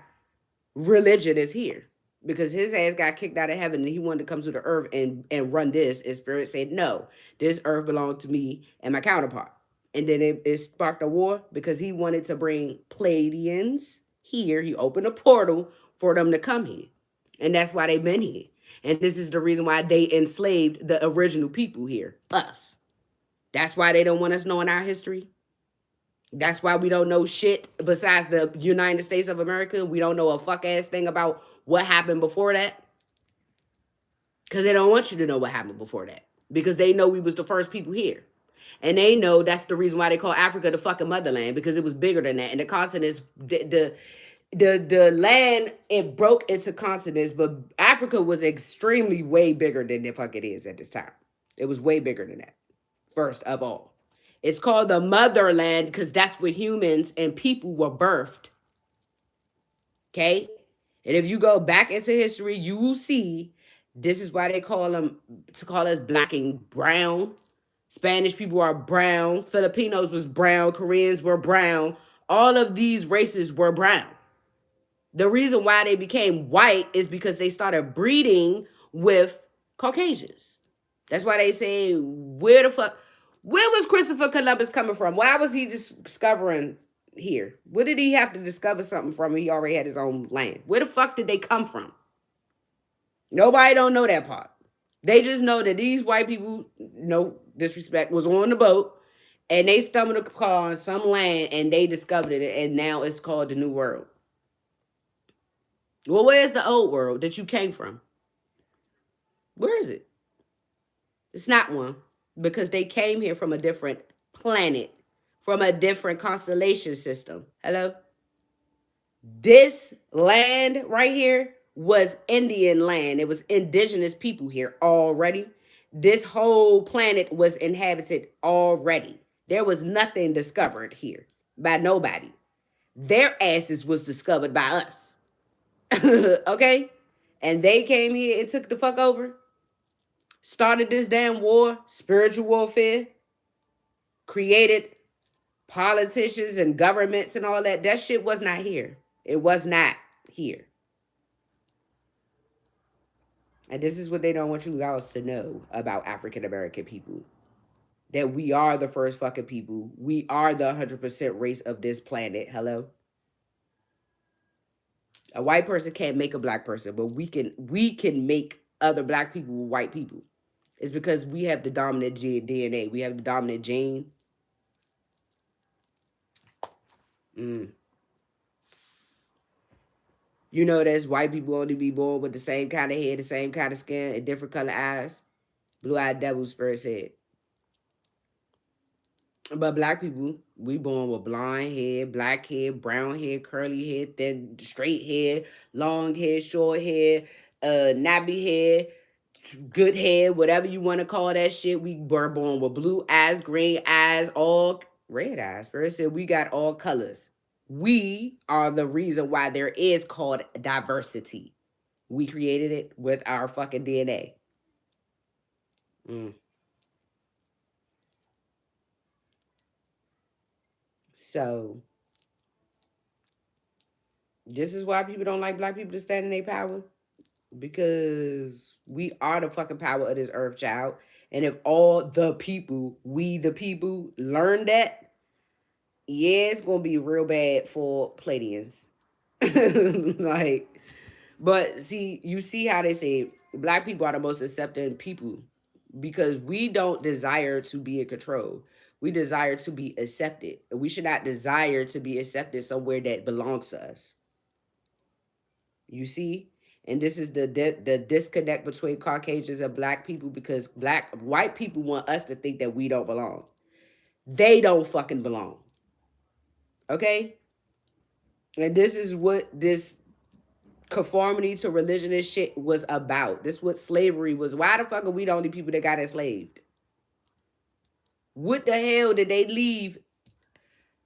religion is here. Because his ass got kicked out of heaven and he wanted to come to the earth and run this. And Spirit said, no, this earth belonged to me and my counterpart. And then it sparked a war because he wanted to bring Pleiadians here. He opened a portal for them to come here. And that's why they've been here. And this is the reason why they enslaved the original people here, us. That's why they don't want us knowing our history. That's why we don't know shit besides the United States of America. We don't know a fuck ass thing about what happened before that. Because they don't want you to know what happened before that. Because they know we was the first people here. And they know that's the reason why they call Africa the fucking motherland. Because it was bigger than that. And the continents, the land, it broke into continents. But Africa was extremely way bigger than the fuck it is at this time. It was way bigger than that. First of all. It's called the motherland because that's where humans and people were birthed. Okay? And if you go back into history, you will see this is why they call them to call us black and brown. Spanish people are brown. Filipinos was brown. Koreans were brown. All of these races were brown. The reason why they became white is because they started breeding with Caucasians. That's why they say, where was Christopher Columbus coming from? Why was he discovering here? Where did he have to discover something from? He already had his own land. Where the fuck did they come from? Nobody don't know that part. They just know that these white people, no disrespect, was on the boat and they stumbled upon some land and they discovered it and now it's called the New World. Well, where's the old world that you came from? Where is it? It's not one because they came here from a different planet, from a different constellation system. Hello? This land right here was Indian land. It was indigenous people here already. This whole planet was inhabited already. There was nothing discovered here by nobody. Their asses was discovered by us. Okay? And they came here and took the fuck over. Started this damn war, spiritual warfare. Created politicians and governments and all that. That shit was not here. It was not here. And this is what they don't want you guys to know about African American people. That we are the first fucking people. We are the 100% race of this planet. Hello? A white person can't make a black person, but we can make other black people white people. It's because we have the dominant DNA. We have the dominant gene. You know, there's white people only be born with the same kind of hair, the same kind of skin, and different color eyes. Blue-eyed devil, Spirit said. But black people, we born with blonde hair, black hair, brown hair, curly hair, thin, straight hair, long hair, short hair, nappy hair, good hair, whatever you want to call that shit. We were born with blue eyes, green eyes, all red eyes. Spirit said we got all colors. We are the reason why there is called diversity. We created it with our fucking DNA. Mm. So this is why people don't like black people to stand in their power. Because we are the fucking power of this earth, child. And if all the people, we the people, learn that, yeah, it's gonna be real bad for Pleiadians. Like, but see, you see how they say black people are the most accepting people because we don't desire to be in control. We desire to be accepted. We should not desire to be accepted somewhere that belongs to us. You see? And this is the disconnect between Caucasians and black people because white people want us to think that we don't belong. They don't fucking belong. Okay? And this is what this conformity to religion and shit was about. This what slavery was. Why the fuck are we the only people that got enslaved? What the hell did they leave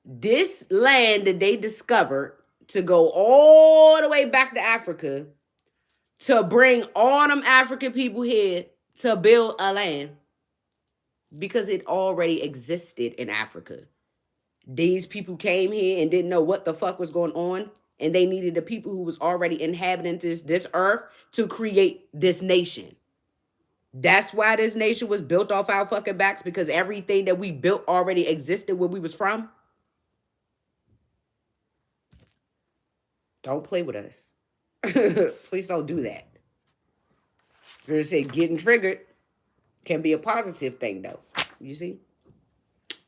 this land that they discovered to go all the way back to Africa to bring all them African people here to build a land? Because it already existed in Africa. These people came here and didn't know what the fuck was going on, and they needed the people who was already inhabiting this earth to create this nation. That's why this nation was built off our fucking backs, because everything that we built already existed where we was from. Don't play with us. Please don't do that. Spirit said getting triggered can be a positive thing though. You see?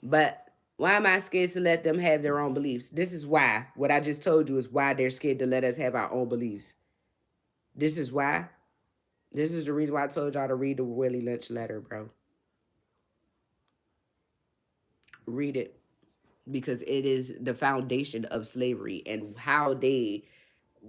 But why am I scared to let them have their own beliefs? This is why. What I just told you is why they're scared to let us have our own beliefs. This is why. This is the reason why I told y'all to read the Willie Lynch letter, bro. Read it. Because it is the foundation of slavery and how they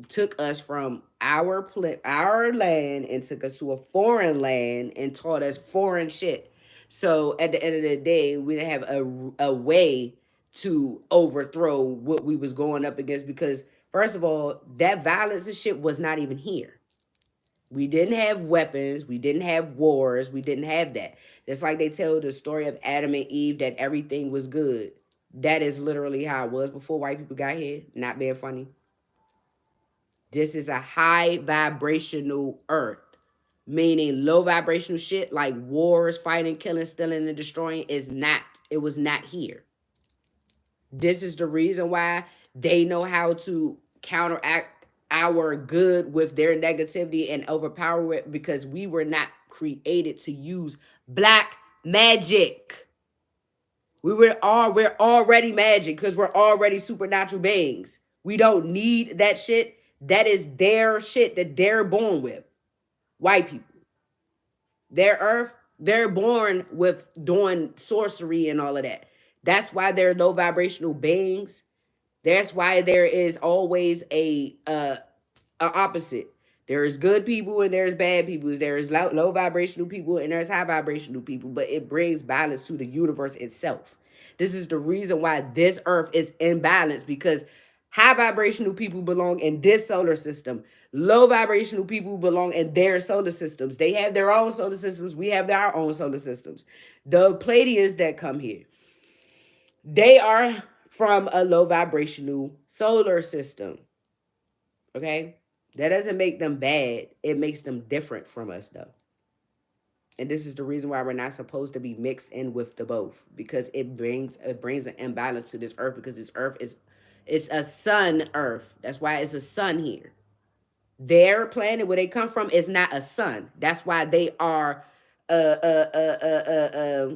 took us from our land and took us to a foreign land and taught us foreign shit. So at the end of the day, we didn't have a way to overthrow what we was going up against because first of all, that violence and shit was not even here. We didn't have weapons, we didn't have wars, we didn't have that. It's like they tell the story of Adam and Eve that everything was good. That is literally how it was before white people got here. Not being funny. This is a high vibrational earth, meaning low vibrational shit like wars, fighting, killing, stealing, and destroying is not, it was not here. This is the reason why they know how to counteract our good with their negativity and overpower it because we were not created to use black magic. We're already magic because we're already supernatural beings. We don't need that shit. That is their shit that they're born with. White people. Their earth, they're born with doing sorcery and all of that. That's why they're low vibrational beings. That's why there is always a opposite. There is good people and there's bad people. There is low vibrational people and there's high vibrational people, but it brings balance to the universe itself. This is the reason why this earth is in balance because high vibrational people belong in this solar system. Low vibrational people belong in their solar systems. They have their own solar systems. We have our own solar systems. The Pleiadians that come here, they are from a low vibrational solar system. Okay? That doesn't make them bad. It makes them different from us, though. And this is the reason why we're not supposed to be mixed in with the both, because it brings an imbalance to this earth, because this earth is it's a sun earth. That's why it's a sun here. Their planet where they come from is not a sun. That's why they are uh uh uh uh uh, uh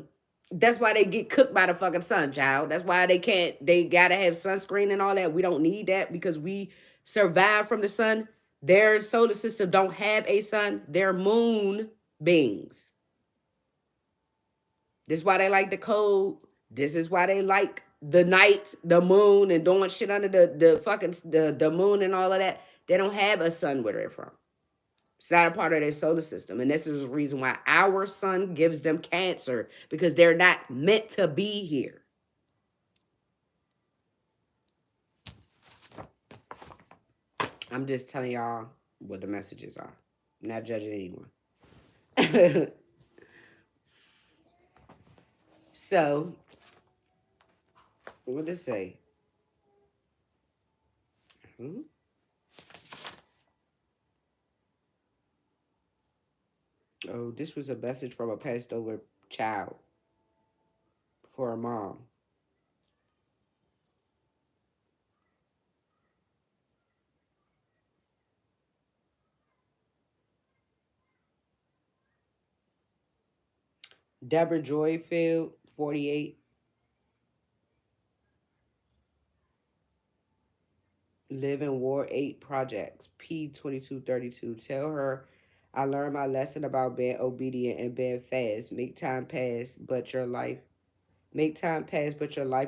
that's why they get cooked by the fucking sun, child. That's why they gotta have sunscreen and all that. We don't need that because we survive from the sun. Their solar system don't have a sun. They're moon beings. This is why they like the cold. This is why they like the night, the moon, and doing shit under the fucking the moon and all of that. They don't have a sun where they're from. It's not a part of their solar system. And this is the reason why our sun gives them cancer, because they're not meant to be here. I'm just telling y'all what the messages are. I'm not judging anyone. So, what did it say? Hmm? Oh, this was a message from a passed over child for a mom. Deborah Joyfield, 48, live in Ward 8 Projects, P 2232. Tell her I learned my lesson about being obedient and being fast. Make time pass, but your life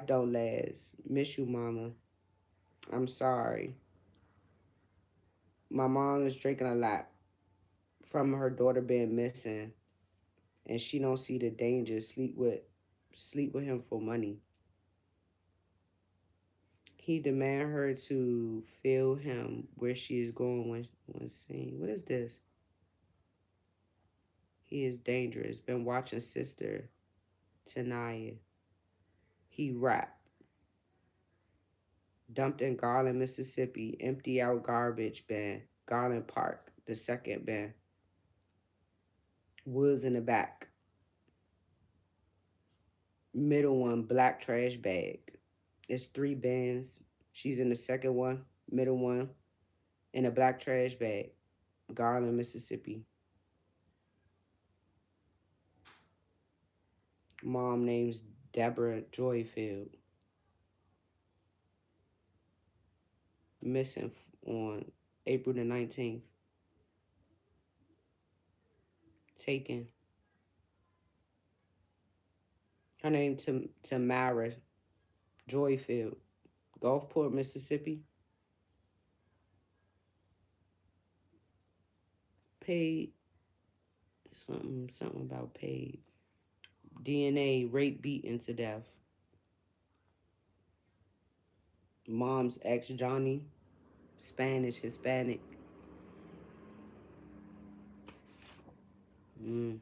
don't last. Miss you, mama. I'm sorry. My mom is drinking a lot from her daughter being missing, and she don't see the danger. Sleep with him for money. He demand her to feel him where she is going when seen. What is this? He is dangerous. Been watching Sister Tanaya. He rap. Dumped in Garland, Mississippi. Empty out garbage bin. Garland Park, the second bin. Woods in the back. Middle one, black trash bag. It's three bins. She's in the second one, middle one, in a black trash bag. Garland, Mississippi. Mom name's Deborah Joyfield. Missing on April the 19th. Taken. Her name Tamara Joyfield. Gulfport, Mississippi. Paid something about paid. DNA rape beaten to death. Mom's ex Johnny. Spanish, Hispanic. Mm.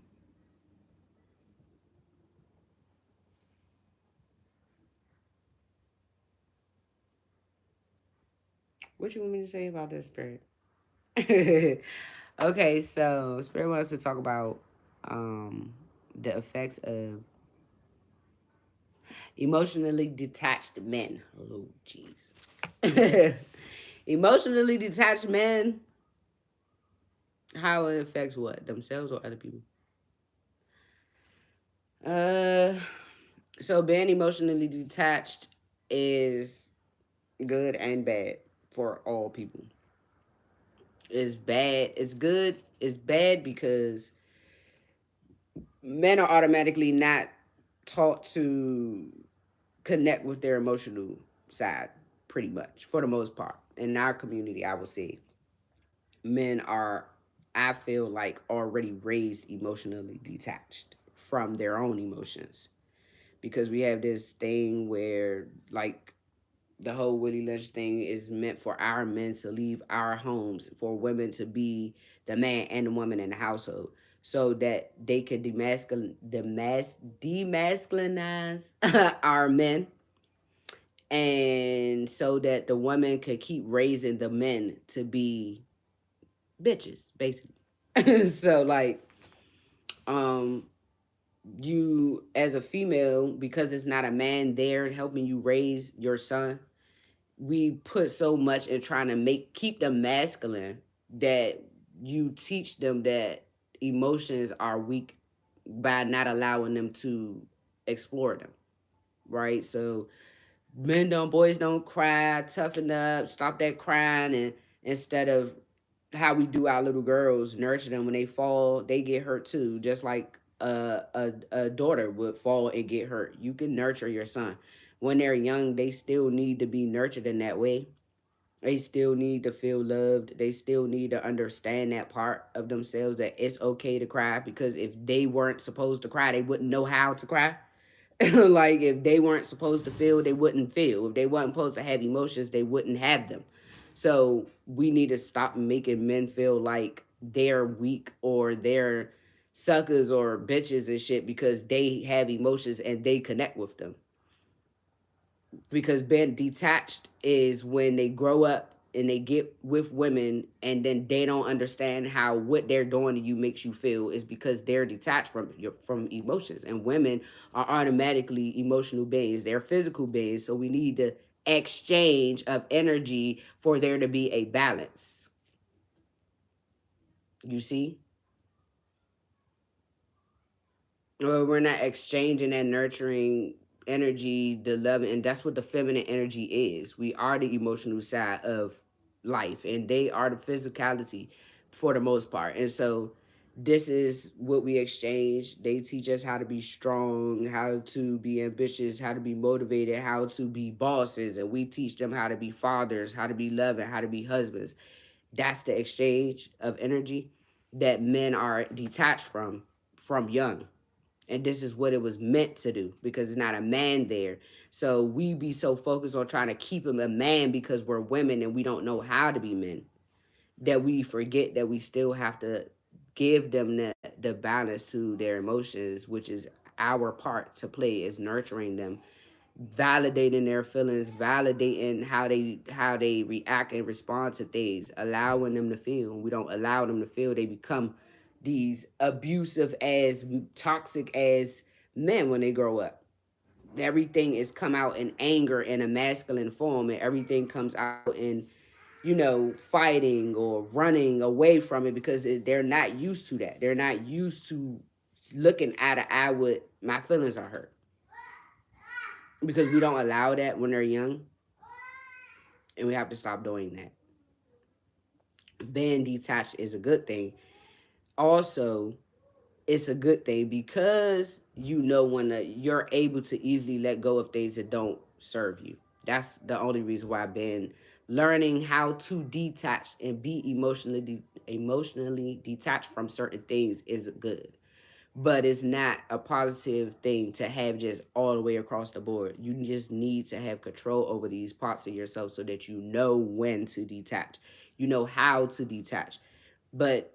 What you want me to say about this, Spirit? Okay, so Spirit wants to talk about the effects of emotionally detached men. Oh, jeez. Emotionally detached men, how it affects what? Themselves or other people? Uh, so being emotionally detached is good and bad for all people. It's bad. It's good. It's bad because men are automatically not taught to connect with their emotional side, pretty much, for the most part. In our community, I would say men are, I feel like, already raised emotionally detached from their own emotions. Because we have this thing where, like, the whole Willie Lynch thing is meant for our men to leave our homes, for women to be the man and the woman in the household, so that they could demasculinize our men, and so that the woman could keep raising the men to be bitches, basically. So like, um, you as a female, because it's not a man there helping you raise your son, we put so much in trying to keep them masculine that you teach them that emotions are weak by not allowing them to explore them, right? So boys don't cry, toughen up, stop that crying, and instead of how we do our little girls, nurture them. When they fall, they get hurt too, just like a daughter would fall and get hurt. You can nurture your son. When they're young, they still need to be nurtured in that way. They still need to feel loved. They still need to understand that part of themselves, that it's okay to cry, because if they weren't supposed to cry, they wouldn't know how to cry. Like, if they weren't supposed to feel, they wouldn't feel. If they weren't supposed to have emotions, they wouldn't have them. So we need to stop making men feel like they're weak, or they're suckers or bitches and shit because they have emotions and they connect with them. Because being detached is when they grow up and they get with women and then they don't understand how what they're doing to you makes you feel is because they're detached from emotions, and women are automatically emotional beings. They're physical beings, so we need the exchange of energy for there to be a balance. You see, we're not exchanging that nurturing energy, the love, and that's what the feminine energy is. We are the emotional side of life, and they are the physicality for the most part. And so, this is what we exchange. They teach us how to be strong, how to be ambitious, how to be motivated, how to be bosses, and we teach them how to be fathers, how to be loving, how to be husbands. That's the exchange of energy that men are detached from young, and this is what it was meant to do because it's not a man there. So we be so focused on trying to keep him a man because we're women and we don't know how to be men, that we forget that we still have to give them the balance to their emotions, which is our part to play, is nurturing them, validating their feelings, validating how they react and respond to things, allowing them to feel. When we don't allow them to feel, they become these abusive as toxic as men when they grow up. Everything is come out in anger in a masculine form, and everything comes out in, fighting or running away from it because they're not used to that. They're not used to looking eye to eye with my feelings are hurt, because we don't allow that when they're young, and we have to stop doing that. Being detached is a good thing. Also, it's a good thing because when you're able to easily let go of things that don't serve you. That's the only reason why I've been learning how to detach and be emotionally detached from certain things is good. But it's not a positive thing to have just all the way across the board. You just need to have control over these parts of yourself so that you know when to detach. You know how to detach. But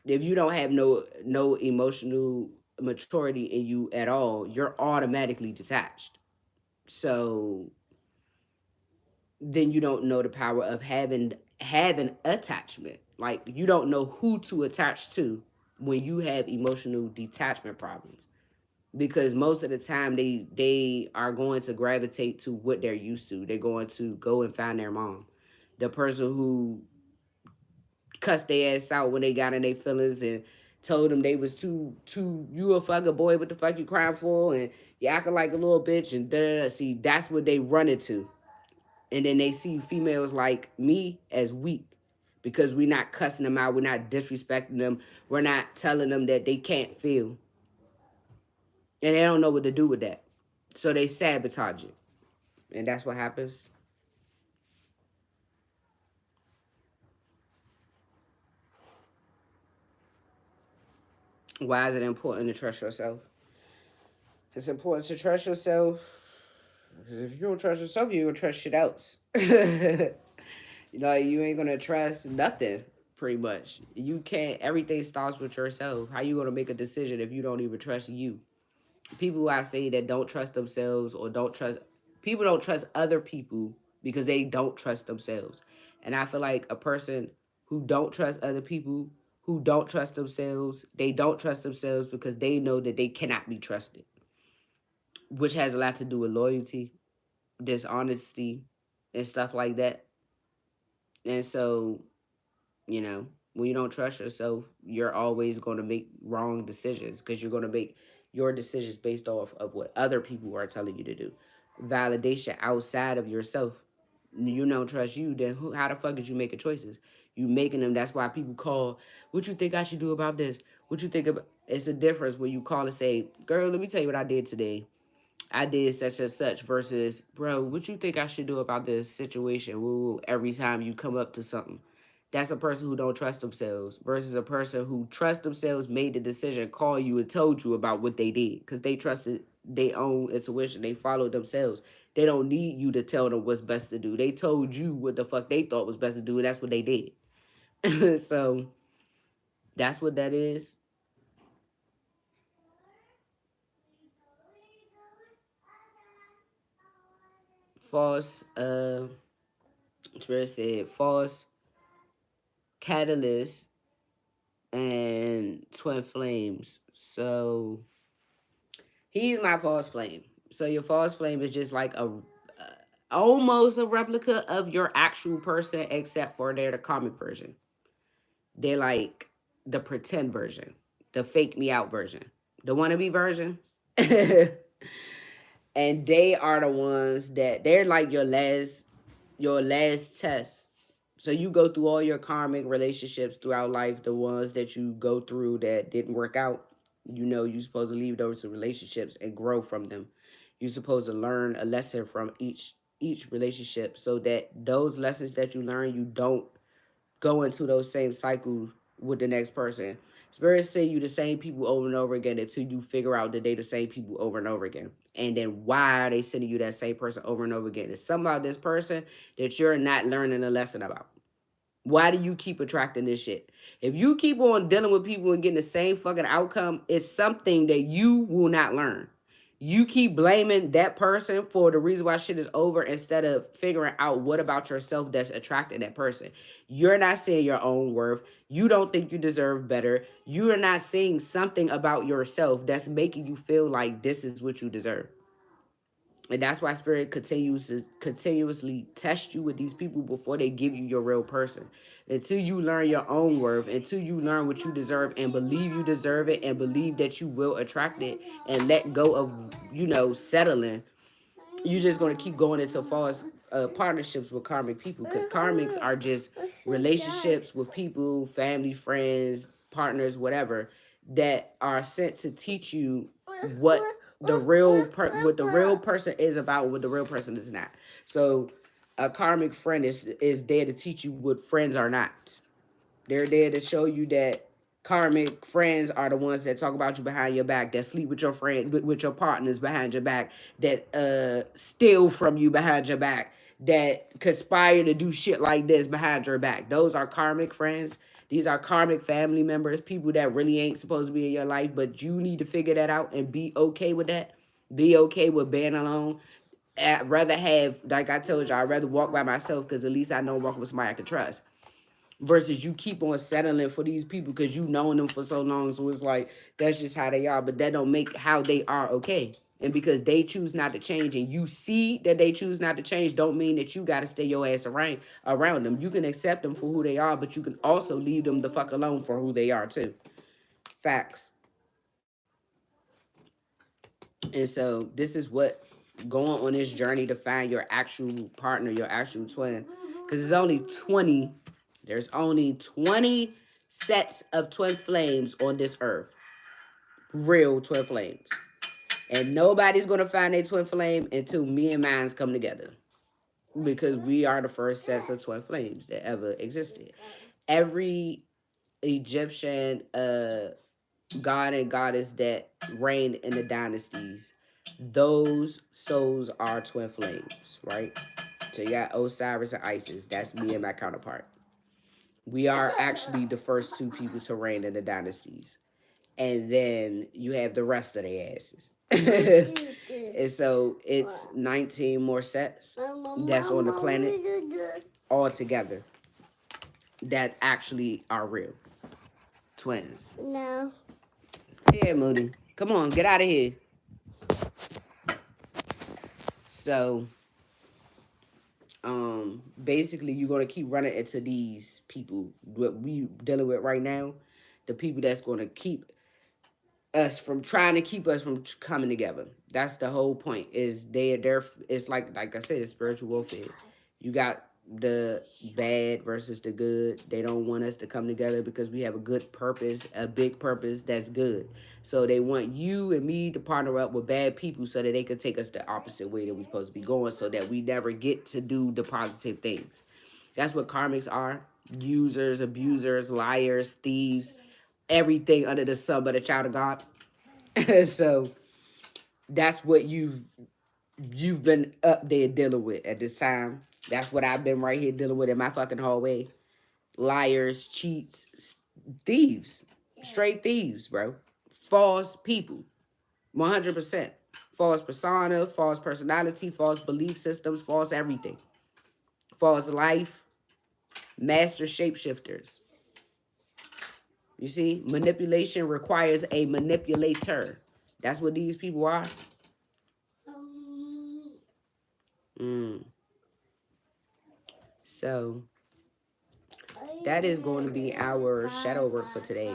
if you don't have no emotional maturity in you at all, you're automatically detached. So then you don't know the power of having attachment. Like, you don't know who to attach to when you have emotional detachment problems, because most of the time they are going to gravitate to what they're used to. They're going to go and find their mom, the person who cussed their ass out when they got in their feelings and told them they was too you a fucking boy, what the fuck you crying for, and you acting like a little bitch, and da da da. See, that's what they run into, and then they see females like me as weak because we're not cussing them out, we're not disrespecting them, we're not telling them that they can't feel, and they don't know what to do with that, so they sabotage it, and that's what happens. Why is it important to trust yourself? It's important to trust yourself because if you don't trust yourself, you don't trust shit else. You ain't gonna trust nothing. Pretty much, you can't. Everything starts with yourself. How you gonna make a decision if you don't even trust you? People I say that don't trust themselves or don't trust people don't trust other people because they don't trust themselves. And I feel like a person who don't trust other people, who don't trust themselves, they don't trust themselves because they know that they cannot be trusted, which has a lot to do with loyalty, dishonesty, and stuff like that. And so, when you don't trust yourself, you're always going to make wrong decisions because you're going to make your decisions based off of what other people are telling you to do. Validation outside of yourself. You don't trust you, then how the fuck is you making choices? You making them. That's why people call, what you think I should do about this? What you think about? It's a difference when you call and say, girl, let me tell you what I did today. I did such and such versus, bro, what you think I should do about this situation? Woo, every time you come up to something. That's a person who don't trust themselves versus a person who trust themselves, made the decision, call you and told you about what they did because they trusted their own intuition. They followed themselves. They don't need you to tell them what's best to do. They told you what the fuck they thought was best to do, and that's what they did. So that's what that is. false, Spirit said false catalyst and twin flames. So he's my false flame. So your false flame is just like a almost a replica of your actual person, except for they're the comic version. They're like the pretend version, the fake me out version, the wannabe version. And they are the ones that they're like your last test. So you go through all your karmic relationships throughout life, the ones that you go through that didn't work out. You know you're supposed to leave those relationships and grow from them. You're supposed to learn a lesson from each relationship so that those lessons that you learn, you don't go into those same cycles with the next person. Spirits send you the same people over and over again until you figure out that they the same people over and over again. And then why are they sending you that same person over and over again? It's something about this person that you're not learning a lesson about. Why do you keep attracting this shit? If you keep on dealing with people and getting the same fucking outcome, it's something that you will not learn. You keep blaming that person for the reason why shit is over instead of figuring out what about yourself that's attracting that person. You're not seeing your own worth. You don't think you deserve better. You are not seeing something about yourself that's making you feel like this is what you deserve. And that's why spirit continues to continuously test you with these people before they give you your real person. Until you learn your own worth, until you learn what you deserve and believe you deserve it and believe that you will attract it and let go of, settling, you're just going to keep going into false partnerships with karmic people, because karmics are just relationships with people, family, friends, partners, whatever, that are sent to teach you what what the real person is about, what the real person is not. So a karmic friend is there to teach you what friends are not. They're there to show you that karmic friends are the ones that talk about you behind your back, that sleep with your friend, with your partners behind your back, that steal from you behind your back, that conspire to do shit like this behind your back. Those are karmic friends. These are karmic family members, people that really ain't supposed to be in your life, but you need to figure that out and be okay with that. Be okay with being alone. I'd rather have, like I told you, I'd rather walk by myself because at least I know I'm walking with somebody I can trust versus you keep on settling for these people because you known them for so long. So it's like, that's just how they are. But that don't make how they are okay. And because they choose not to change and you see that they choose not to change, don't mean that you got to stay your ass around them. You can accept them for who they are, but you can also leave them the fuck alone for who they are too. Facts. And so this is what going on this journey to find your actual partner, your actual twin. Because there's only 20 sets of twin flames on this earth. Real twin flames. And nobody's going to find a twin flame until me and mines come together. Because we are the first sets of twin flames that ever existed. Every Egyptian god and goddess that reigned in the dynasties, those souls are twin flames, right? So you got Osiris and Isis. That's me and my counterpart. We are actually the first two people to reign in the dynasties. And then you have the rest of the asses. And so it's 19 more sets that's on the planet all together that actually are real twins. No. Yeah, Moody. Come on, get out of here. So, basically, you're gonna keep running into these people. What we dealing with right now, the people that's gonna keep us from trying to keep us from coming together. That's the whole point. Is they're it's like I said, it's spiritual warfare. You got the bad versus the good. They don't want us to come together because we have a good purpose, a big purpose that's good. So they want you and me to partner up with bad people so that they can take us the opposite way that we're supposed to be going, so that we never get to do the positive things. That's what karmics are. Users, abusers, liars, thieves, everything under the sun but a child of God. So that's what you've been up there dealing with at this time. That's what I've been right here dealing with in my fucking hallway. Liars, cheats, thieves. Straight thieves, bro. False people. 100%. false persona, false personality, false belief systems, false everything. False life, master shapeshifters. You see, manipulation requires a manipulator. That's what these people are. So that is going to be our shadow work for today.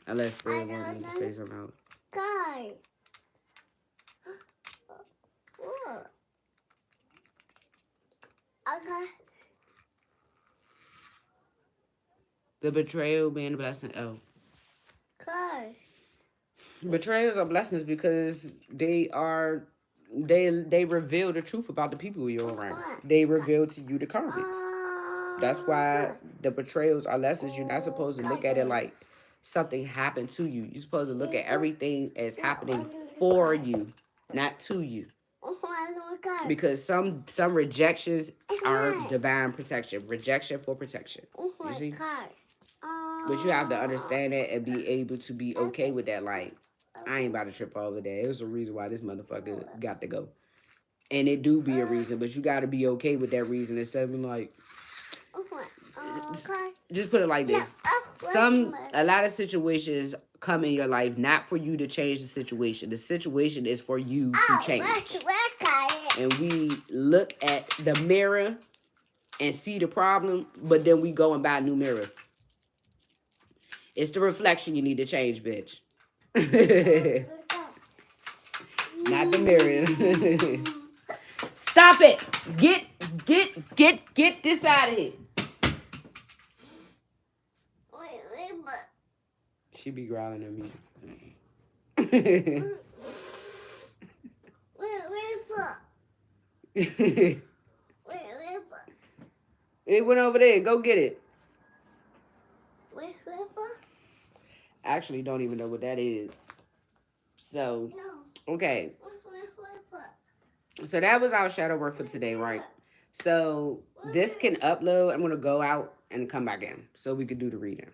Unless Spirit wants me to say something else. Okay. The betrayal being a blessing. Oh. Okay. Betrayals are blessings because they reveal the truth about the people you're around. They reveal to you the karmics. That's why the betrayals are lessons. You're not supposed to look at it like something happened to you. You're supposed to look at everything as happening for you, not to you. Because some rejections are divine protection. Rejection for protection. You see? But you have to understand it and be able to be okay with that. Like, I ain't about to trip over that. It was a reason why this motherfucker got to go. And it do be a reason, but you got to be okay with that reason instead of being like, just put it like this. A lot of situations come in your life not for you to change the situation. The situation is for you to change. And we look at the mirror and see the problem, but then we go and buy a new mirror. It's the reflection you need to change, bitch. Not the mirror. Stop it. Get this out of here. She be growling at me. It went over there. Go get it. Actually, don't even know what that is. So, okay. So that was our shadow work for today, right? So this can upload. I'm going to go out and come back in so we could do the reading.